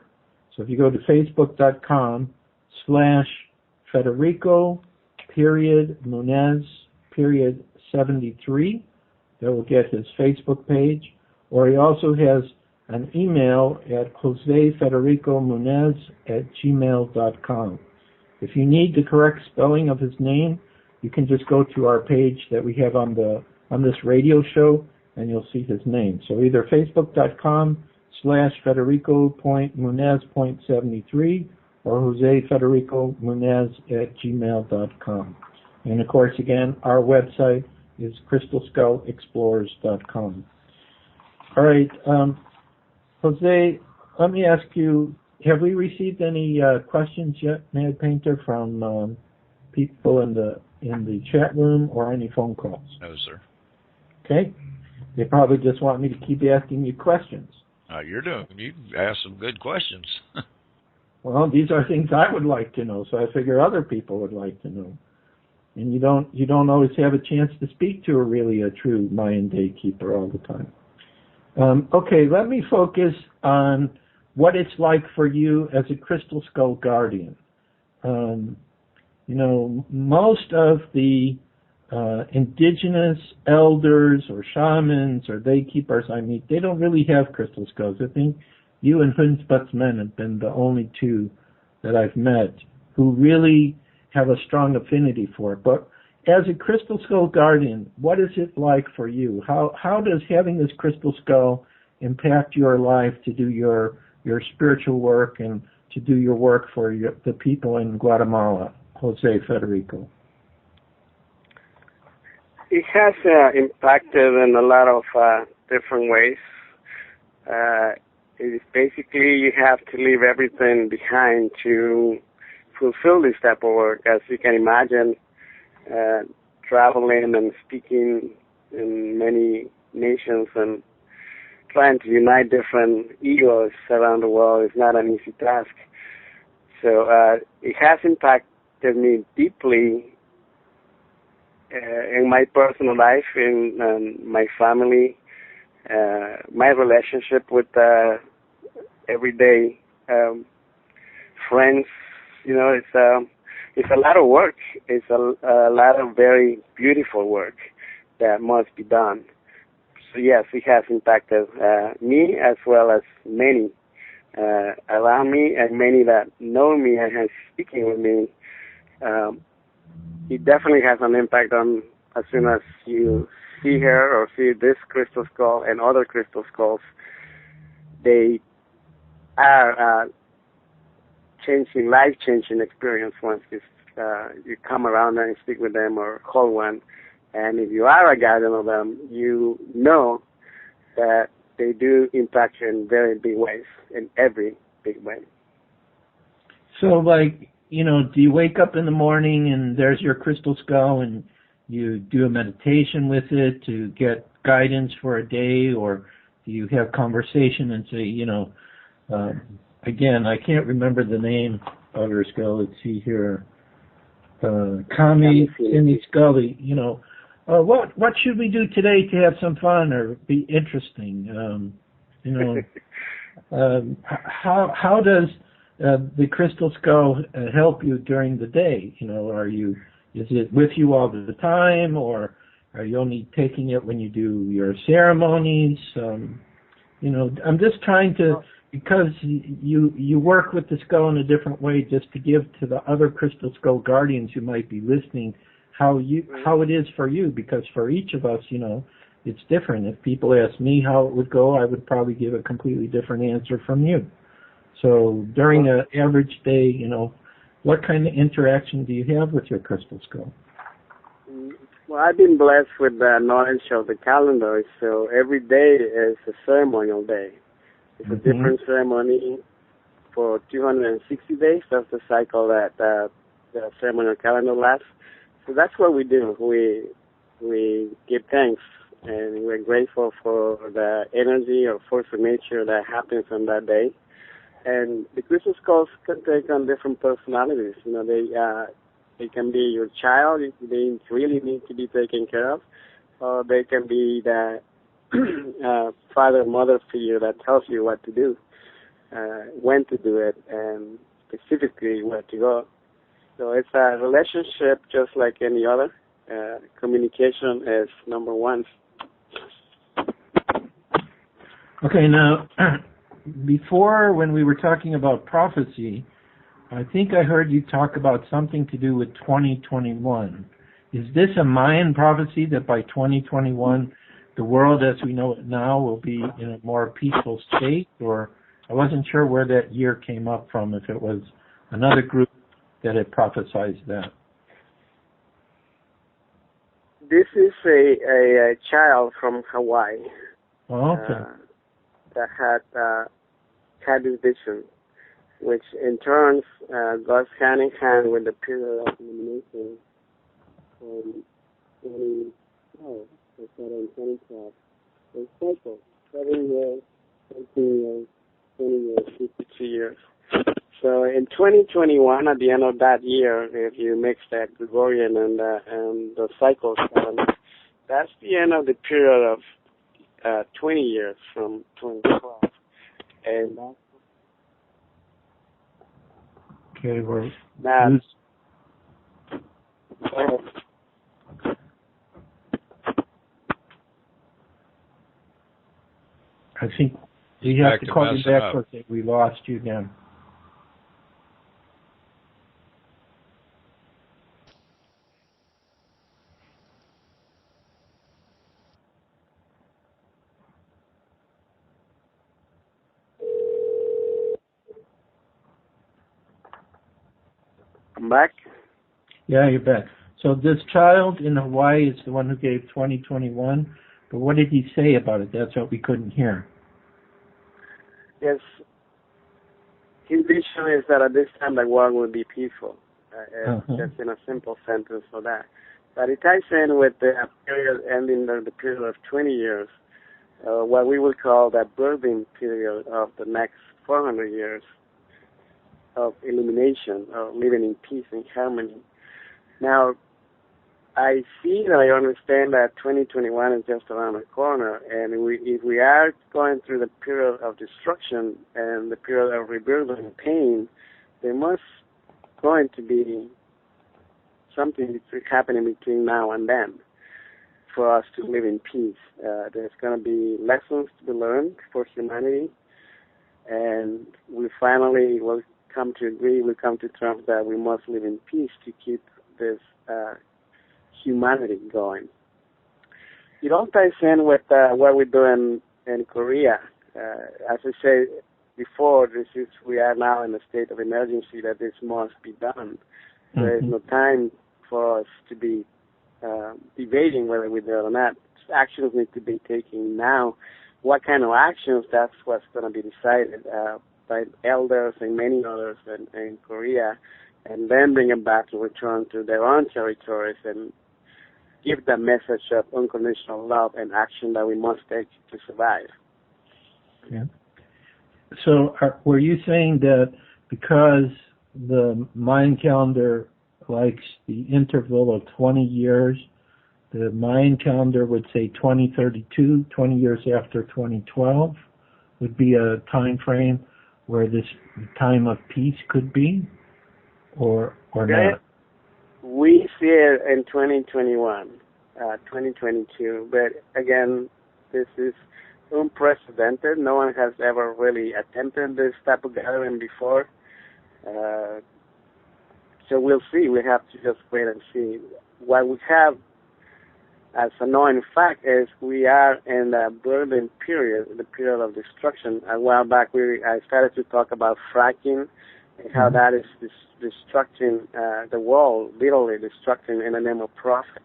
A: So if you go to facebook.com/Federico_Munez73, that will get his Facebook page. Or he also has an email at josefedericomunez@gmail.com. If you need the correct spelling of his name, you can just go to our page that we have on this radio show, and you'll see his name. So either facebook.com/Federico.Munez.73 or josefedericomunez@gmail.com. And of course, again, our website is crystalskullexplorers.com. All right, Jose, let me ask you, have we received any questions yet, Mad Painter, from people in the chat room or any phone calls?
C: No, sir.
A: Okay. They probably just want me to keep asking you questions.
C: You asked some good questions.
A: Well, these are things I would like to know, so I figure other people would like to know. And you don't always have a chance to speak to a true Mayan day keeper all the time. Okay, let me focus on what it's like for you as a Crystal Skull Guardian. Most of the indigenous elders or shamans or they keepers I meet, they don't really have crystal skulls. I think you and Hunspat's men have been the only two that I've met who really have a strong affinity for it. But as a crystal skull guardian, what is it like for you? How does having this crystal skull impact your life to do your spiritual work and to do your work for the people in Guatemala, Jose Federico?
B: It has impacted in a lot of different ways. It is basically you have to leave everything behind to fulfill this type of work. As you can imagine, traveling and speaking in many nations and trying to unite different egos around the world is not an easy task. So it has impacted me deeply in my personal life, in my family, my relationship with everyday friends. You know, it's a lot of work. It's a lot of very beautiful work that must be done. So yes, it has impacted me as well as many around me and many that know me and are speaking with me. It definitely has an impact on as soon as you see her or see this crystal skull and other crystal skulls. They are changing, life-changing experience once you come around and speak with them or hold one. And if you are a guardian of them, you know that they do impact you in very big ways, in every big way.
A: So, like, you know, do you wake up in the morning and there's your crystal skull and you do a meditation with it to get guidance for a day, or do you have conversation and say, you know, again, I can't remember the name of her skull. Let's see here. Kami Cindy Scully, you know, what should we do today to have some fun or be interesting? You know, how does the crystal skull help you during the day? You know, is it with you all the time, or are you only taking it when you do your ceremonies? You know, I'm just trying to, because you work with the skull in a different way, just to give to the other crystal skull guardians who might be listening how it is for you, because for each of us, you know, it's different. If people ask me how it would go, I would probably give a completely different answer from you. So during an average day, you know, what kind of interaction do you have with your crystal skull?
B: Well, I've been blessed with the knowledge of the calendar, so every day is a ceremonial day. It's a different ceremony for 260 days. That's the cycle that the ceremonial calendar lasts. So that's what we do. We give thanks, and we're grateful for the energy or force of nature that happens on that day. And the crystal skulls can take on different personalities. You know, they can be your child. They really need to be taken care of. Or they can be the father, mother figure that tells you what to do, when to do it, and specifically where to go. So it's a relationship just like any other. Communication is number one.
A: Okay, now, before when we were talking about prophecy, I think I heard you talk about something to do with 2021. Is this a Mayan prophecy that by 2021 the world as we know it now will be in a more peaceful state? Or I wasn't sure where that year came up from, if it was another group that had prophesied that.
B: This is a child from Hawaii.
A: Oh, okay.
B: That had this vision, which in turn goes hand in hand with the period of illumination from 2012. A cycle, 7 years, 13 years, 20 years, 52 years. So in 2021, at the end of that year, if you mix that Gregorian and the cycle calendar, that's the end of the period of 20 years from 2012. And
A: okay, we're I think we
C: He's
A: have
C: back
A: to
C: to
A: call you
C: messing
A: back
C: up.
A: because we lost you again.
B: I'm back.
A: Yeah, you're back. So this child in Hawaii is the one who gave 2021, but what did he say about it? That's what we couldn't hear.
B: Yes, his vision is that at this time the world will be peaceful. Just in a simple sentence for that. But it ties in with the period ending the period of 20 years, what we will call the birthing period of the next 400 years of illumination, of living in peace and harmony. Now, I see and I understand that 2021 is just around the corner, and if we are going through the period of destruction and the period of rebirth and pain, there must going to be something that's happening between now and then for us to live in peace. There's going to be lessons to be learned for humanity, and we finally will come to agree, we'll come to terms that we must live in peace to keep this humanity going. It all ties in with what we're doing in Korea. As I said before, we are now in a state of emergency that this must be done. Mm-hmm. There is no time for us to be debating whether we do it or not. Actions need to be taken now. What kind of actions, that's what's going to be decided by elders and many others in Korea, and then bring them back to return to their own territories and give the message of unconditional love and action that we must take to survive.
A: Yeah. So were you saying that because the Mayan calendar likes the interval of 20 years, the Mayan calendar would say 2032, 20 years after 2012, would be a time frame where this time of peace could be, or not?
B: We see it in 2021, 2022, but again, this is unprecedented. No one has ever really attempted this type of gathering before. So we'll see. We have to just wait and see. What we have as a known fact is we are in the birthing period, the period of destruction. A while back, I started to talk about fracking and how that is destructing the world, literally destructing in the name of profit.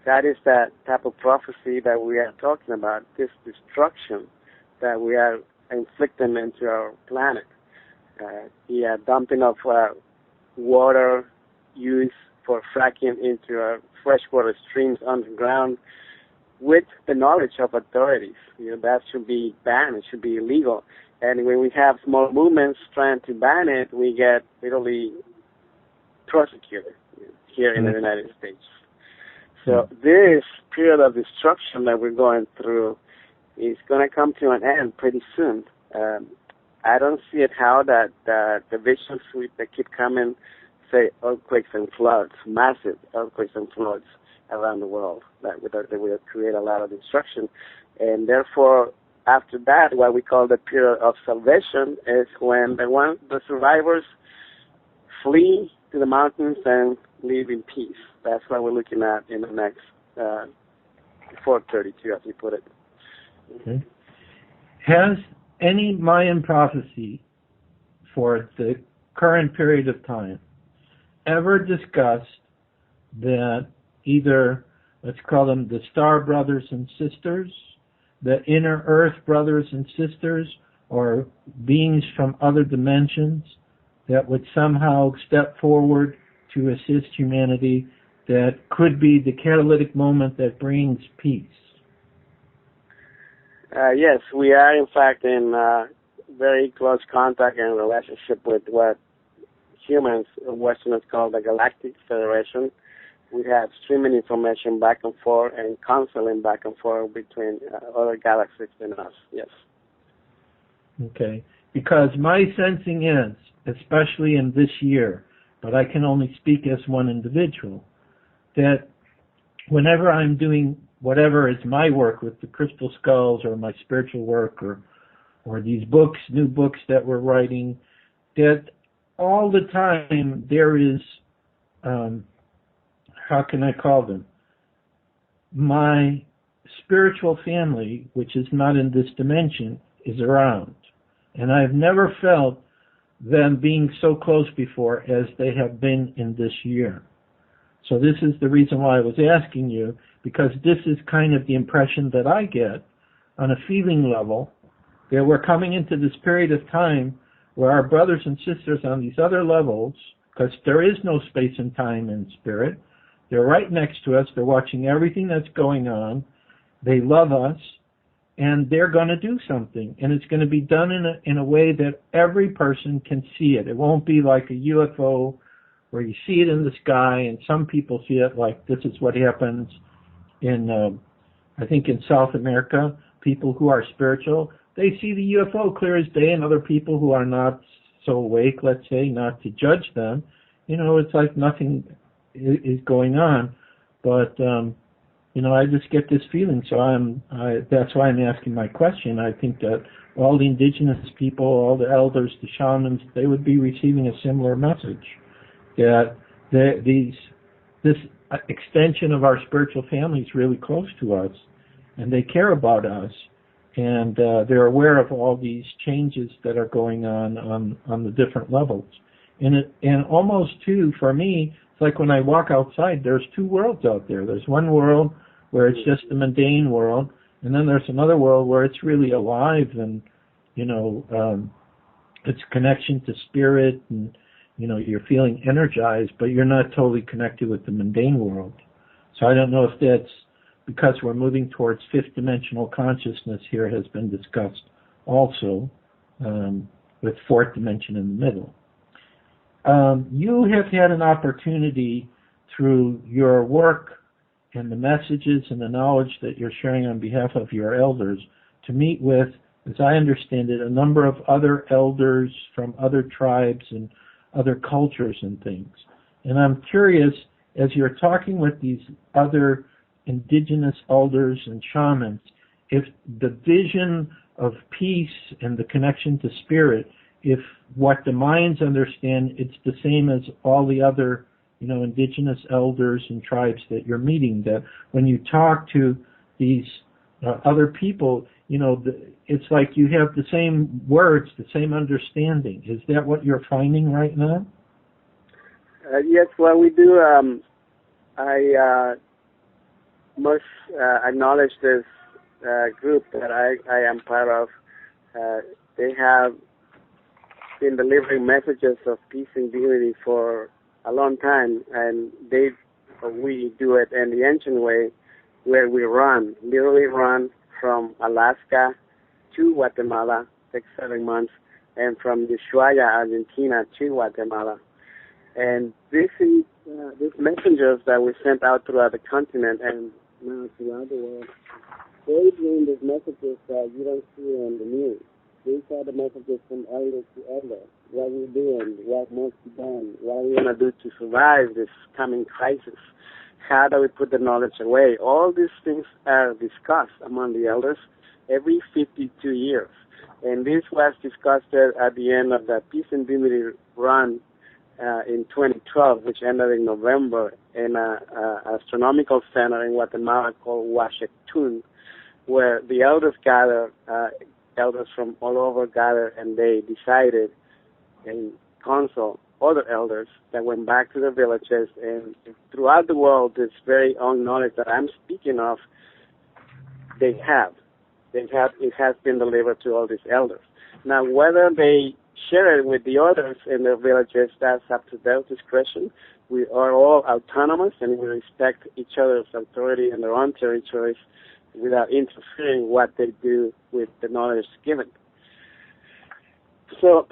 B: That is that type of prophecy that we are talking about, this destruction that we are inflicting into our planet. The dumping of water use for fracking into our freshwater streams underground with the knowledge of authorities. That should be banned. It should be illegal. And when we have small movements trying to ban it, we get literally prosecuted here in the United States. So this period of destruction that we're going through is going to come to an end pretty soon. I don't see it how that the visions that keep coming, say earthquakes and floods, massive earthquakes and floods around the world that will create a lot of destruction. And therefore, after that, what we call the period of salvation is when the survivors flee to the mountains and live in peace. That's what we're looking at in the next 432, as you put it.
A: Okay. Has any Mayan prophecy for the current period of time ever discussed that either, let's call them the star brothers and sisters, the inner earth brothers and sisters, or beings from other dimensions that would somehow step forward to assist humanity, that could be the catalytic moment that brings peace?
B: Yes, we are in fact in very close contact and relationship with what humans, Westerners call the Galactic Federation. We have streaming information back and forth and counseling back and forth between other galaxies and us, yes.
A: Okay, because my sensing is, especially in this year, but I can only speak as one individual, that whenever I'm doing whatever is my work with the crystal skulls or my spiritual work or these books, new books that we're writing, that all the time there is, how can I call them? My spiritual family, which is not in this dimension, is around. And I've never felt them being so close before as they have been in this year. So this is the reason why I was asking you, because this is kind of the impression that I get on a feeling level, that we're coming into this period of time where our brothers and sisters on these other levels, because there is no space and time in spirit, they're right next to us, they're watching everything that's going on, they love us, and they're going to do something. And it's going to be done in a way that every person can see it. It won't be like a UFO where you see it in the sky and some people see it like this is what happens in, I think in South America, people who are spiritual, they see the UFO clear as day, and other people who are not so awake, let's say, not to judge them, it's like nothing is going on. But, I just get this feeling, so that's why I'm asking my question. I think that all the indigenous people, all the elders, the shamans, they would be receiving a similar message, that this extension of our spiritual family is really close to us, and they care about us, and they're aware of all these changes that are going on the different levels. And almost too, for me, it's like when I walk outside, there's two worlds out there. There's one world where it's just the mundane world, and then there's another world where it's really alive and, it's connection to spirit, and, you're feeling energized, but you're not totally connected with the mundane world. So I don't know if that's because we're moving towards fifth dimensional consciousness here has been discussed also, with fourth dimension in the middle. You have had an opportunity through your work and the messages and the knowledge that you're sharing on behalf of your elders to meet with, as I understand it, a number of other elders from other tribes and other cultures and things. And I'm curious, as you're talking with these other indigenous elders and shamans, if the vision of peace and the connection to spirit, if what the Mayans understand, it's the same as all the other indigenous elders and tribes that you're meeting, that when you talk to these other people, it's like you have the same words, the same understanding. Is that what you're finding right now?
B: Yes, well, we do. I must acknowledge this group that I am part of. They have been delivering messages of peace and unity for a long time, and we do it in the ancient way, where we literally run from Alaska to Guatemala, 6-7 months, and from Ushuaia, Argentina to Guatemala. And these messengers that we sent out throughout the continent and now throughout the world, they bring these messages that you don't see on the news. These are the messages from elder to elder. What we're doing, what must be done, what are we going to do to survive this coming crisis? How do we put the knowledge away? All these things are discussed among the elders every 52 years. And this was discussed at the end of the Peace and Dignity run in 2012, which ended in November, in an astronomical center in Guatemala called Huachetún, where the elders gathered, elders from all over gathered, and they decided and consult other elders that went back to their villages, and throughout the world, this very own knowledge that I'm speaking of, it has been delivered to all these elders. Now, whether they share it with the others in their villages, that's up to their discretion. We are all autonomous, and we respect each other's authority in their own territories without interfering what they do with the knowledge given. So,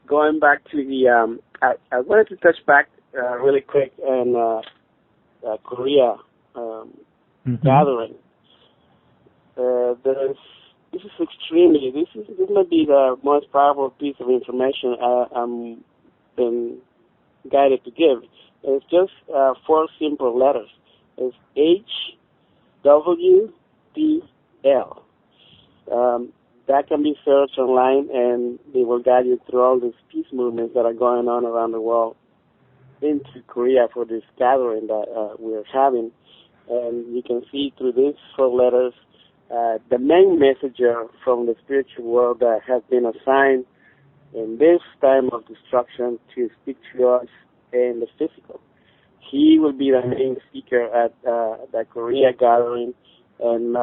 B: going back to the, I wanted to touch back really quick on Korea gathering. This might be the most powerful piece of information I'm been guided to give. It's just 4 simple letters. It's HWTL. That can be searched online, and they will guide you through all these peace movements that are going on around the world into Korea for this gathering that we're having. And you can see through these 4 letters the main messenger from the spiritual world that has been assigned in this time of destruction to speak to us in the physical. He will be the main speaker at the Korea gathering. And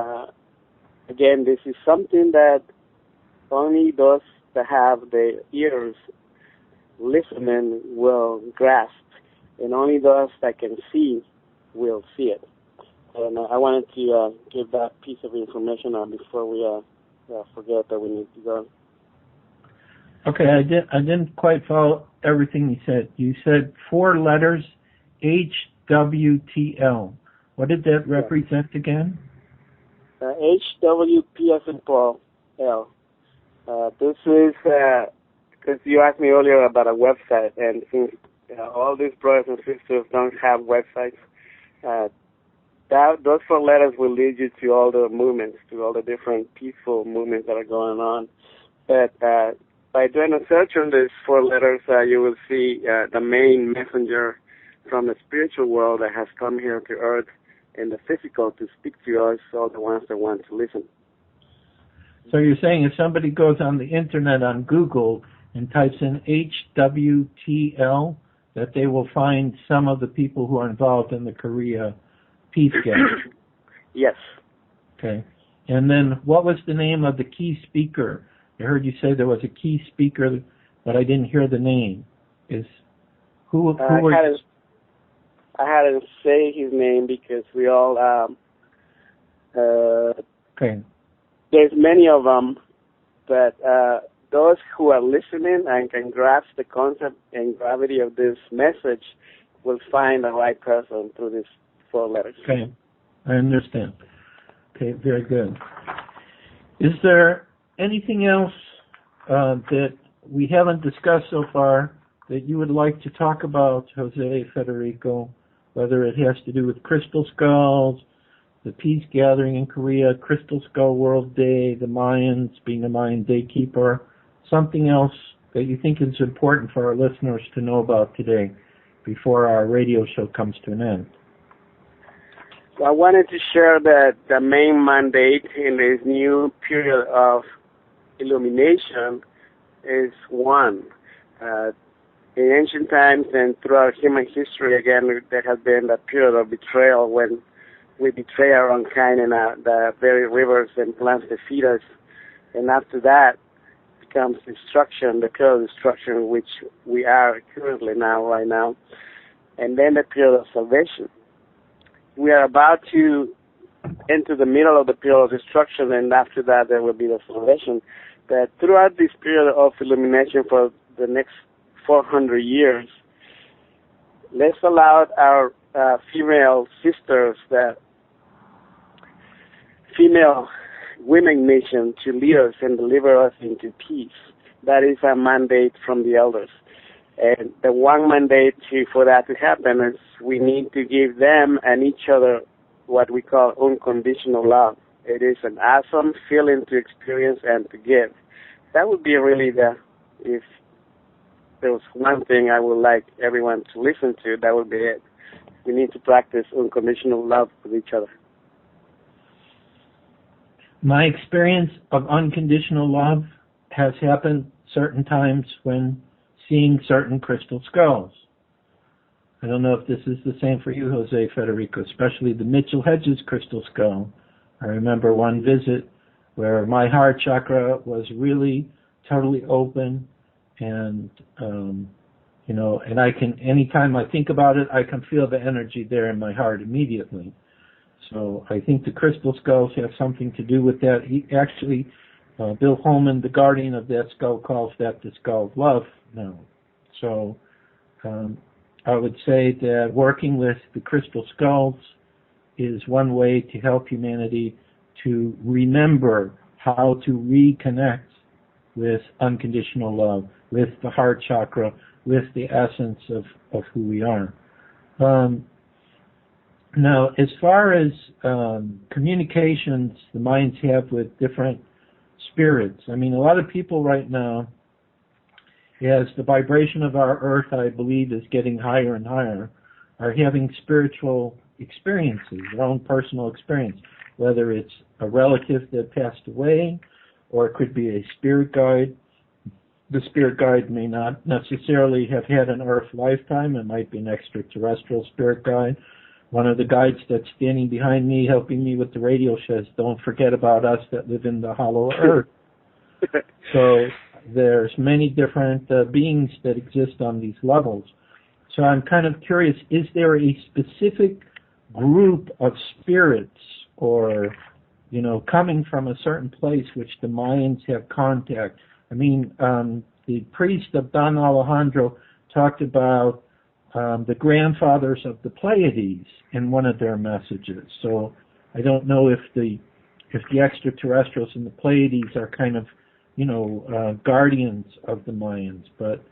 B: again, this is something that only those that have the ears listening will grasp, and only those that can see will see it. And I wanted to give that piece of information out before we forget that we need to go.
A: Okay, I didn't quite follow everything you said. You said 4 letters, HWTL. What did that represent again?
B: HWP as in Paul, L. This is because you asked me earlier about a website, and since all these brothers and sisters don't have websites, those 4 letters will lead you to all the movements, to all the different peaceful movements that are going on. But by doing a search on these 4 letters, you will see the main messenger from the spiritual world that has come here to Earth in the physical to speak to us, all the ones that want to listen.
A: So you're saying if somebody goes on the internet on Google and types in HWTL, that they will find some of the people who are involved in the Korea peace gathering?
B: Yes.
A: Okay. And then what was the name of the key speaker? I heard you say there was a key speaker, but I didn't hear the name. Who
B: I had to say his name because we all
A: okay.
B: There's many of them, but those who are listening and can grasp the concept and gravity of this message will find the right person through these 4 letters.
A: Okay, I understand. Okay, very good. Is there anything else that we haven't discussed so far that you would like to talk about, Jose Federico, whether it has to do with crystal skulls, the peace gathering in Korea, Crystal Skull World Day, the Mayans being a Mayan day keeper, something else that you think is important for our listeners to know about today before our radio show comes to an end?
B: I wanted to share that the main mandate in this new period of illumination is one. In ancient times and throughout human history, again, there has been a period of betrayal when we betray our own kind and the very rivers and plants that feed us. And after that becomes destruction, the period of destruction which we are currently right now. And then the period of salvation. We are about to enter the middle of the period of destruction, and after that there will be the salvation. But throughout this period of illumination for the next 400 years, let's allow our female sisters, the female women nation, to lead us and deliver us into peace. That is a mandate from the elders. And the one mandate for that to happen is we need to give them and each other what we call unconditional love. It is an awesome feeling to experience and to give. That would be really if there was one thing I would like everyone to listen to, that would be it. We need to practice unconditional love with each other.
A: My experience of unconditional love has happened certain times when seeing certain crystal skulls. I don't know if this is the same for you, Jose Federico, especially the Mitchell Hedges crystal skull. I remember one visit where my heart chakra was really totally open, and and I can, anytime I think about it, I can feel the energy there in my heart immediately. So I think the crystal skulls have something to do with that. He actually, Bill Holman, the guardian of that skull, calls that the skull of love now. So I would say that working with the crystal skulls is one way to help humanity to remember how to reconnect with unconditional love, with the heart chakra, with the essence of who we are. Now, as far as communications the Mayans have with different spirits, I mean, a lot of people right now, as the vibration of our earth, I believe, is getting higher and higher, are having spiritual experiences, their own personal experience, whether it's a relative that passed away, or it could be a spirit guide. The spirit guide may not necessarily have had an earth lifetime. It might be an extraterrestrial spirit guide. One of the guides that's standing behind me helping me with the radio says, don't forget about us that live in the hollow earth. So there's many different beings that exist on these levels. So I'm kind of curious, is there a specific group of spirits or, you know, coming from a certain place which the Mayans have contact? I mean, the priest of Don Alejandro talked about the grandfathers of the Pleiades in one of their messages. So I don't know if the extraterrestrials and the Pleiades are kind of, you know, guardians of the Mayans. But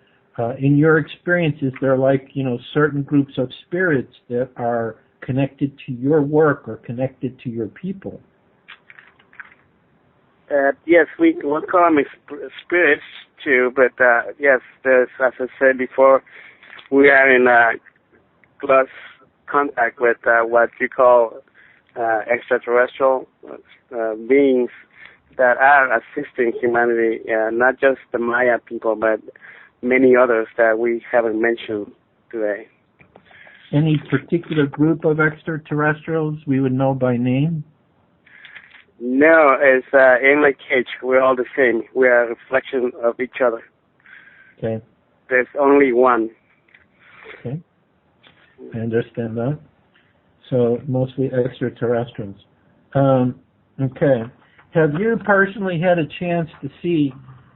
A: in your experience, is there like, you know, certain groups of spirits that are connected to your work or connected to your people?
B: Yes, we call them spirits too, but yes, there's, as I said before, we are in close contact with what you call extraterrestrial beings that are assisting humanity, not just the Maya people, but many others that we haven't mentioned today.
A: Any particular group of extraterrestrials we would know by name?
B: No, it's in the cage. We're all the same. We are a reflection of each other.
A: Okay.
B: There's only one.
A: Okay. I understand that. So mostly extraterrestrials. Okay. Have you personally had a chance to see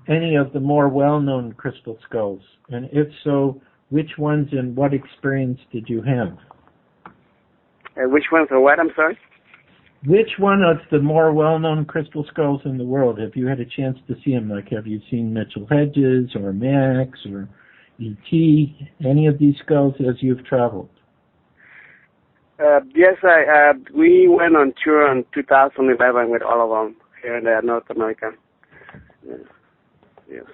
A: any of the more well-known crystal skulls? And if so, which ones and what experience did you have?
B: Which ones are what? I'm sorry?
A: Which one of the more well-known crystal skulls in the world have you had a chance to see them? Like, have you seen Mitchell Hedges or Max or E.T., any of these skulls as you've traveled?
B: Yes, we went on tour in 2011 with all of them here in North America. Yes.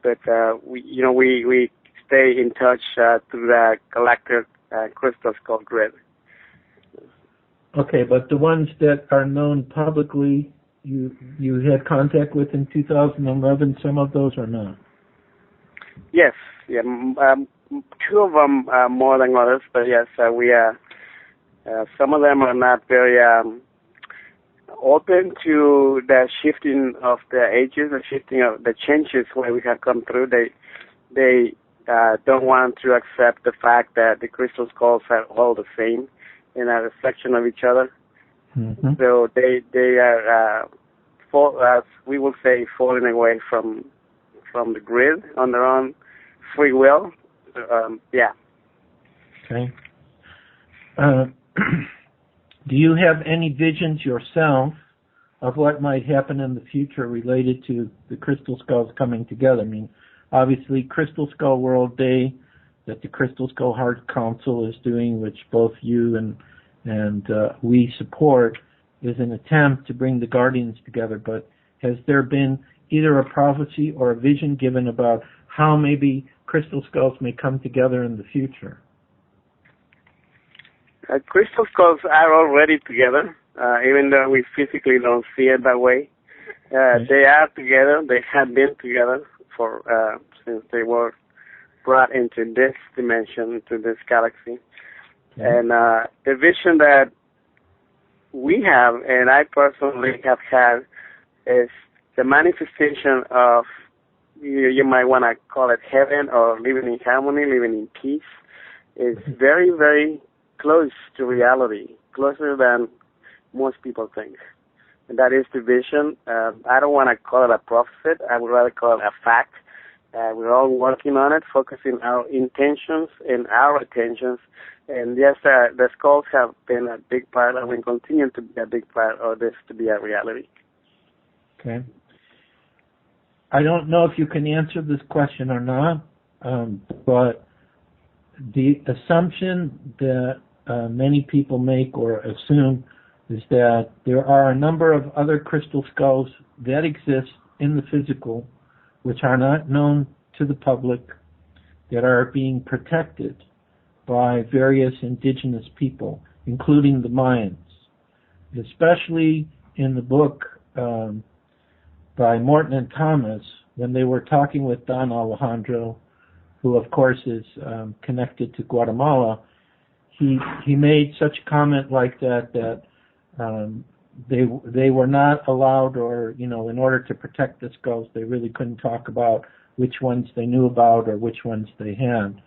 B: But we stay in touch through the Galactic Crystal Skull Grid.
A: Okay, but the ones that are known publicly, you had contact with in 2011, some of those are not?
B: Yes, yeah, two of them more than others, but yes, we are. Some of them are not very open to the shifting of the ages, the shifting of the changes where we have come through. They don't want to accept the fact that the crystal skulls are all the same and a reflection of each other. Mm-hmm. So they are, we will say, falling away from the grid on their own free will. Yeah.
A: Okay. Do you have any visions yourself of what might happen in the future related to the crystal skulls coming together? I mean, obviously, Crystal Skull World Day that the Crystal Skull Heart Council is doing, which both you and we support, is an attempt to bring the guardians together. But has there been either a prophecy or a vision given about how maybe crystal skulls may come together in the future?
B: Crystal skulls are already together, even though we physically don't see it that way. They are together. They have been together for since they were brought into this dimension, to this galaxy. And the vision that we have, and I personally have had, is the manifestation of, you might want to call it heaven or living in harmony, living in peace. It's very, very close to reality, closer than most people think. And that is the vision. I don't want to call it a prophecy. I would rather call it a fact. We're all working on it, focusing our intentions and our attentions. And yes, the skulls have been a big part and will continue to be a big part of this to be a reality.
A: Okay. I don't know if you can answer this question or not, but the assumption that many people make or assume is that there are a number of other crystal skulls that exist in the physical, which are not known to the public, that are being protected by various indigenous people, including the Mayans. Especially in the book by Morton and Thomas, when they were talking with Don Alejandro, who of course is connected to Guatemala, he made such a comment like that they were not allowed, or in order to protect the skulls, they really couldn't talk about which ones they knew about or which ones they had.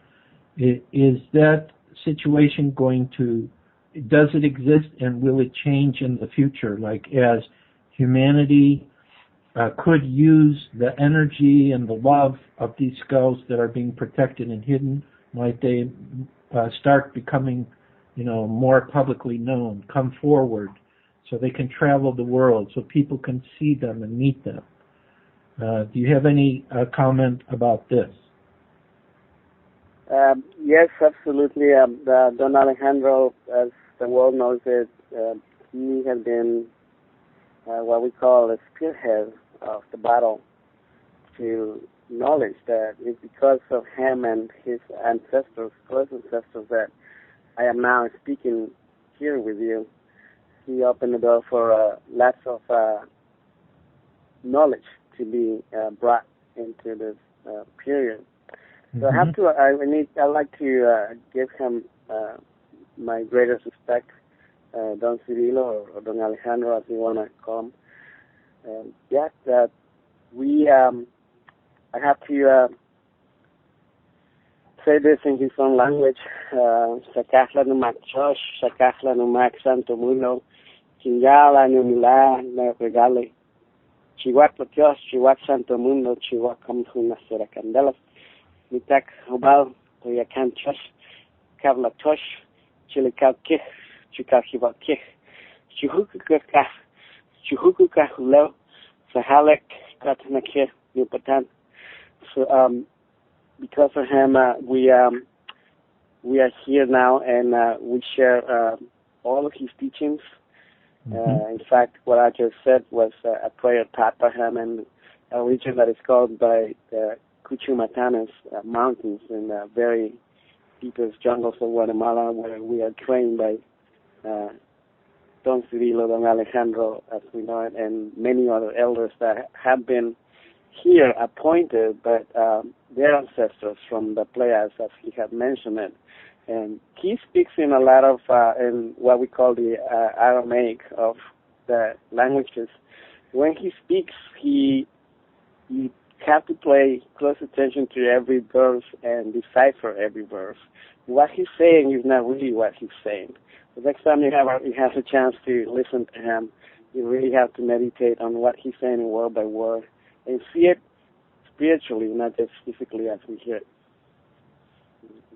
A: Is that situation does it exist, and will it change in the future? Like, as humanity could use the energy and the love of these skulls that are being protected and hidden, might they start becoming, more publicly known, come forward, so they can travel the world, so people can see them and meet them? Do you have any comment about this?
B: Yes, absolutely. Don Alejandro, as the world knows it, he has been what we call a spearhead of the battle to knowledge that it's because of him and his ancestors, close ancestors, that I am now speaking here with you. He opened the door for lots of knowledge to be brought into this period. So I'd like to give him my greatest respect, Don Cirilo or Don Alejandro, as you want to call him. That we, I have to say this in his own language. Sakahla numak chosh, sakahla numak santo mundo, chingala numila me regale. Chihuat Dios, Chihuat Santo Mundo, Chihuat Kamhuna Seracandelas. Mitak Hobal, Toyakan Chosh, Kavla Tosh, Chilikal Kih, Chikahiva Kih, Chuhukuka, Chuhukuka Hulo, Sahalek, Katanakir, Nupatan. So, because of him, we are here now, and we share all of his teachings. In fact, what I just said was a prayer taught by him in a region that is called by the Cuchumatanes mountains in the very deepest jungles of Guatemala, where we are trained by Don Cirilo, Don Alejandro, as we know it, and many other elders that have been here appointed, but their ancestors from the Pleiades, as he had mentioned it. And he speaks in a lot of, in what we call the Aramaic of the languages. When he speaks, you have to pay close attention to every verse and decipher every verse. What he's saying is not really what he's saying. The next time you have a chance to listen to him, you really have to meditate on what he's saying word by word and see it spiritually, not just physically as we hear it.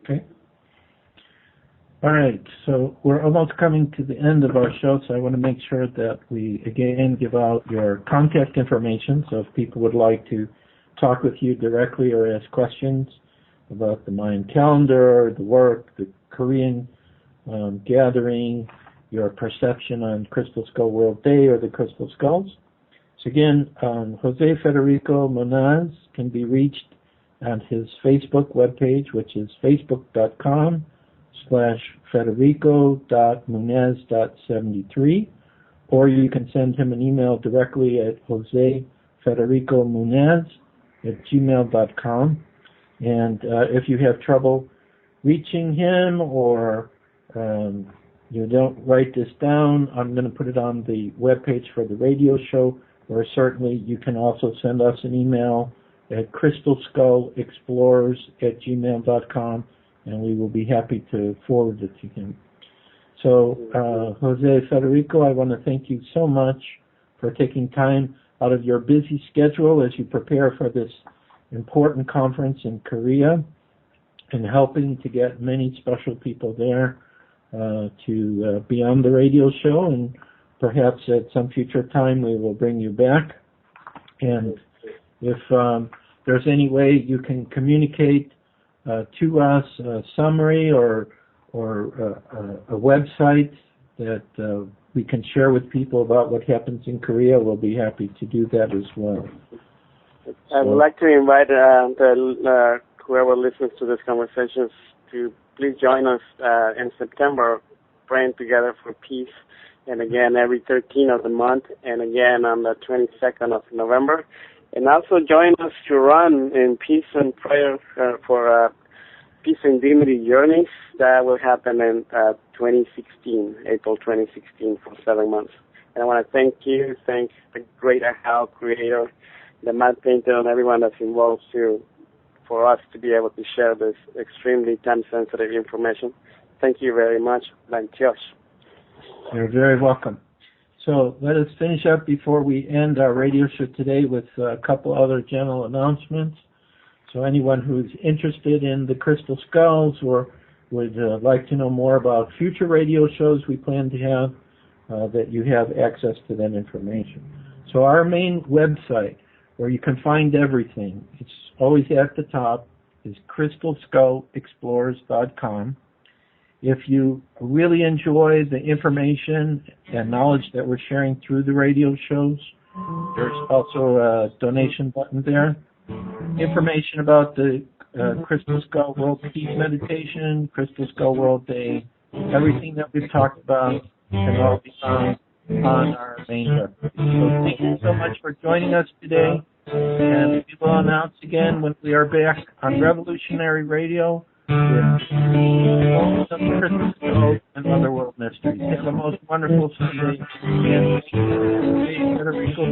A: Okay. All right, so we're almost coming to the end of our show, so I want to make sure that we again give out your contact information, so if people would like to talk with you directly or ask questions about the Mayan calendar, the work, the Korean gathering, your perception on Crystal Skull World Day or the Crystal Skulls. So again, Jose Federico Munaz can be reached at his Facebook webpage, which is facebook.com/federico.munez.73, or you can send him an email directly at josefedericomunez@gmail.com. And if you have trouble reaching him, or you don't write this down, I'm going to put it on the webpage for the radio show, or certainly you can also send us an email at crystalskullexplorers@gmail.com, and we will be happy to forward it to him. So, Jose Federico, I want to thank you so much for taking time out of your busy schedule as you prepare for this important conference in Korea, and helping to get many special people there to be on the radio show, and perhaps at some future time we will bring you back. And if there's any way you can communicate to us a summary or a website that we can share with people about what happens in Korea, we'll be happy to do that as well.
B: I would like to invite whoever listens to this conversation to please join us in September, praying together for peace. And again, every 13th of the month, and again on the 22nd of November. And also join us to run in peace and prayer for Peace and Dignity Journeys. That will happen in 2016, April 2016, for 7 months. And I want to thank the great Ahau creator, the matte painter, and everyone that's involved for us to be able to share this extremely time-sensitive information. Thank you very much. Lantios.
A: You're very welcome. So let us finish up before we end our radio show today with a couple other general announcements. So anyone who's interested in the Crystal Skulls or would like to know more about future radio shows we plan to have, that you have access to that information. So our main website, where you can find everything, it's always at the top, is crystalskullexplorers.com. If you really enjoy the information and knowledge that we're sharing through the radio shows, there's also a donation button there. Information about the Crystal Skull World Peace Meditation, Crystal Skull World Day, everything that we've talked about can all be found on our main website. So thank you so much for joining us today, and we will announce again when we are back on Revolutionary Radio with some Crystal Skulls and other world mysteries. Have the most wonderful Sunday, and thank you, Federico.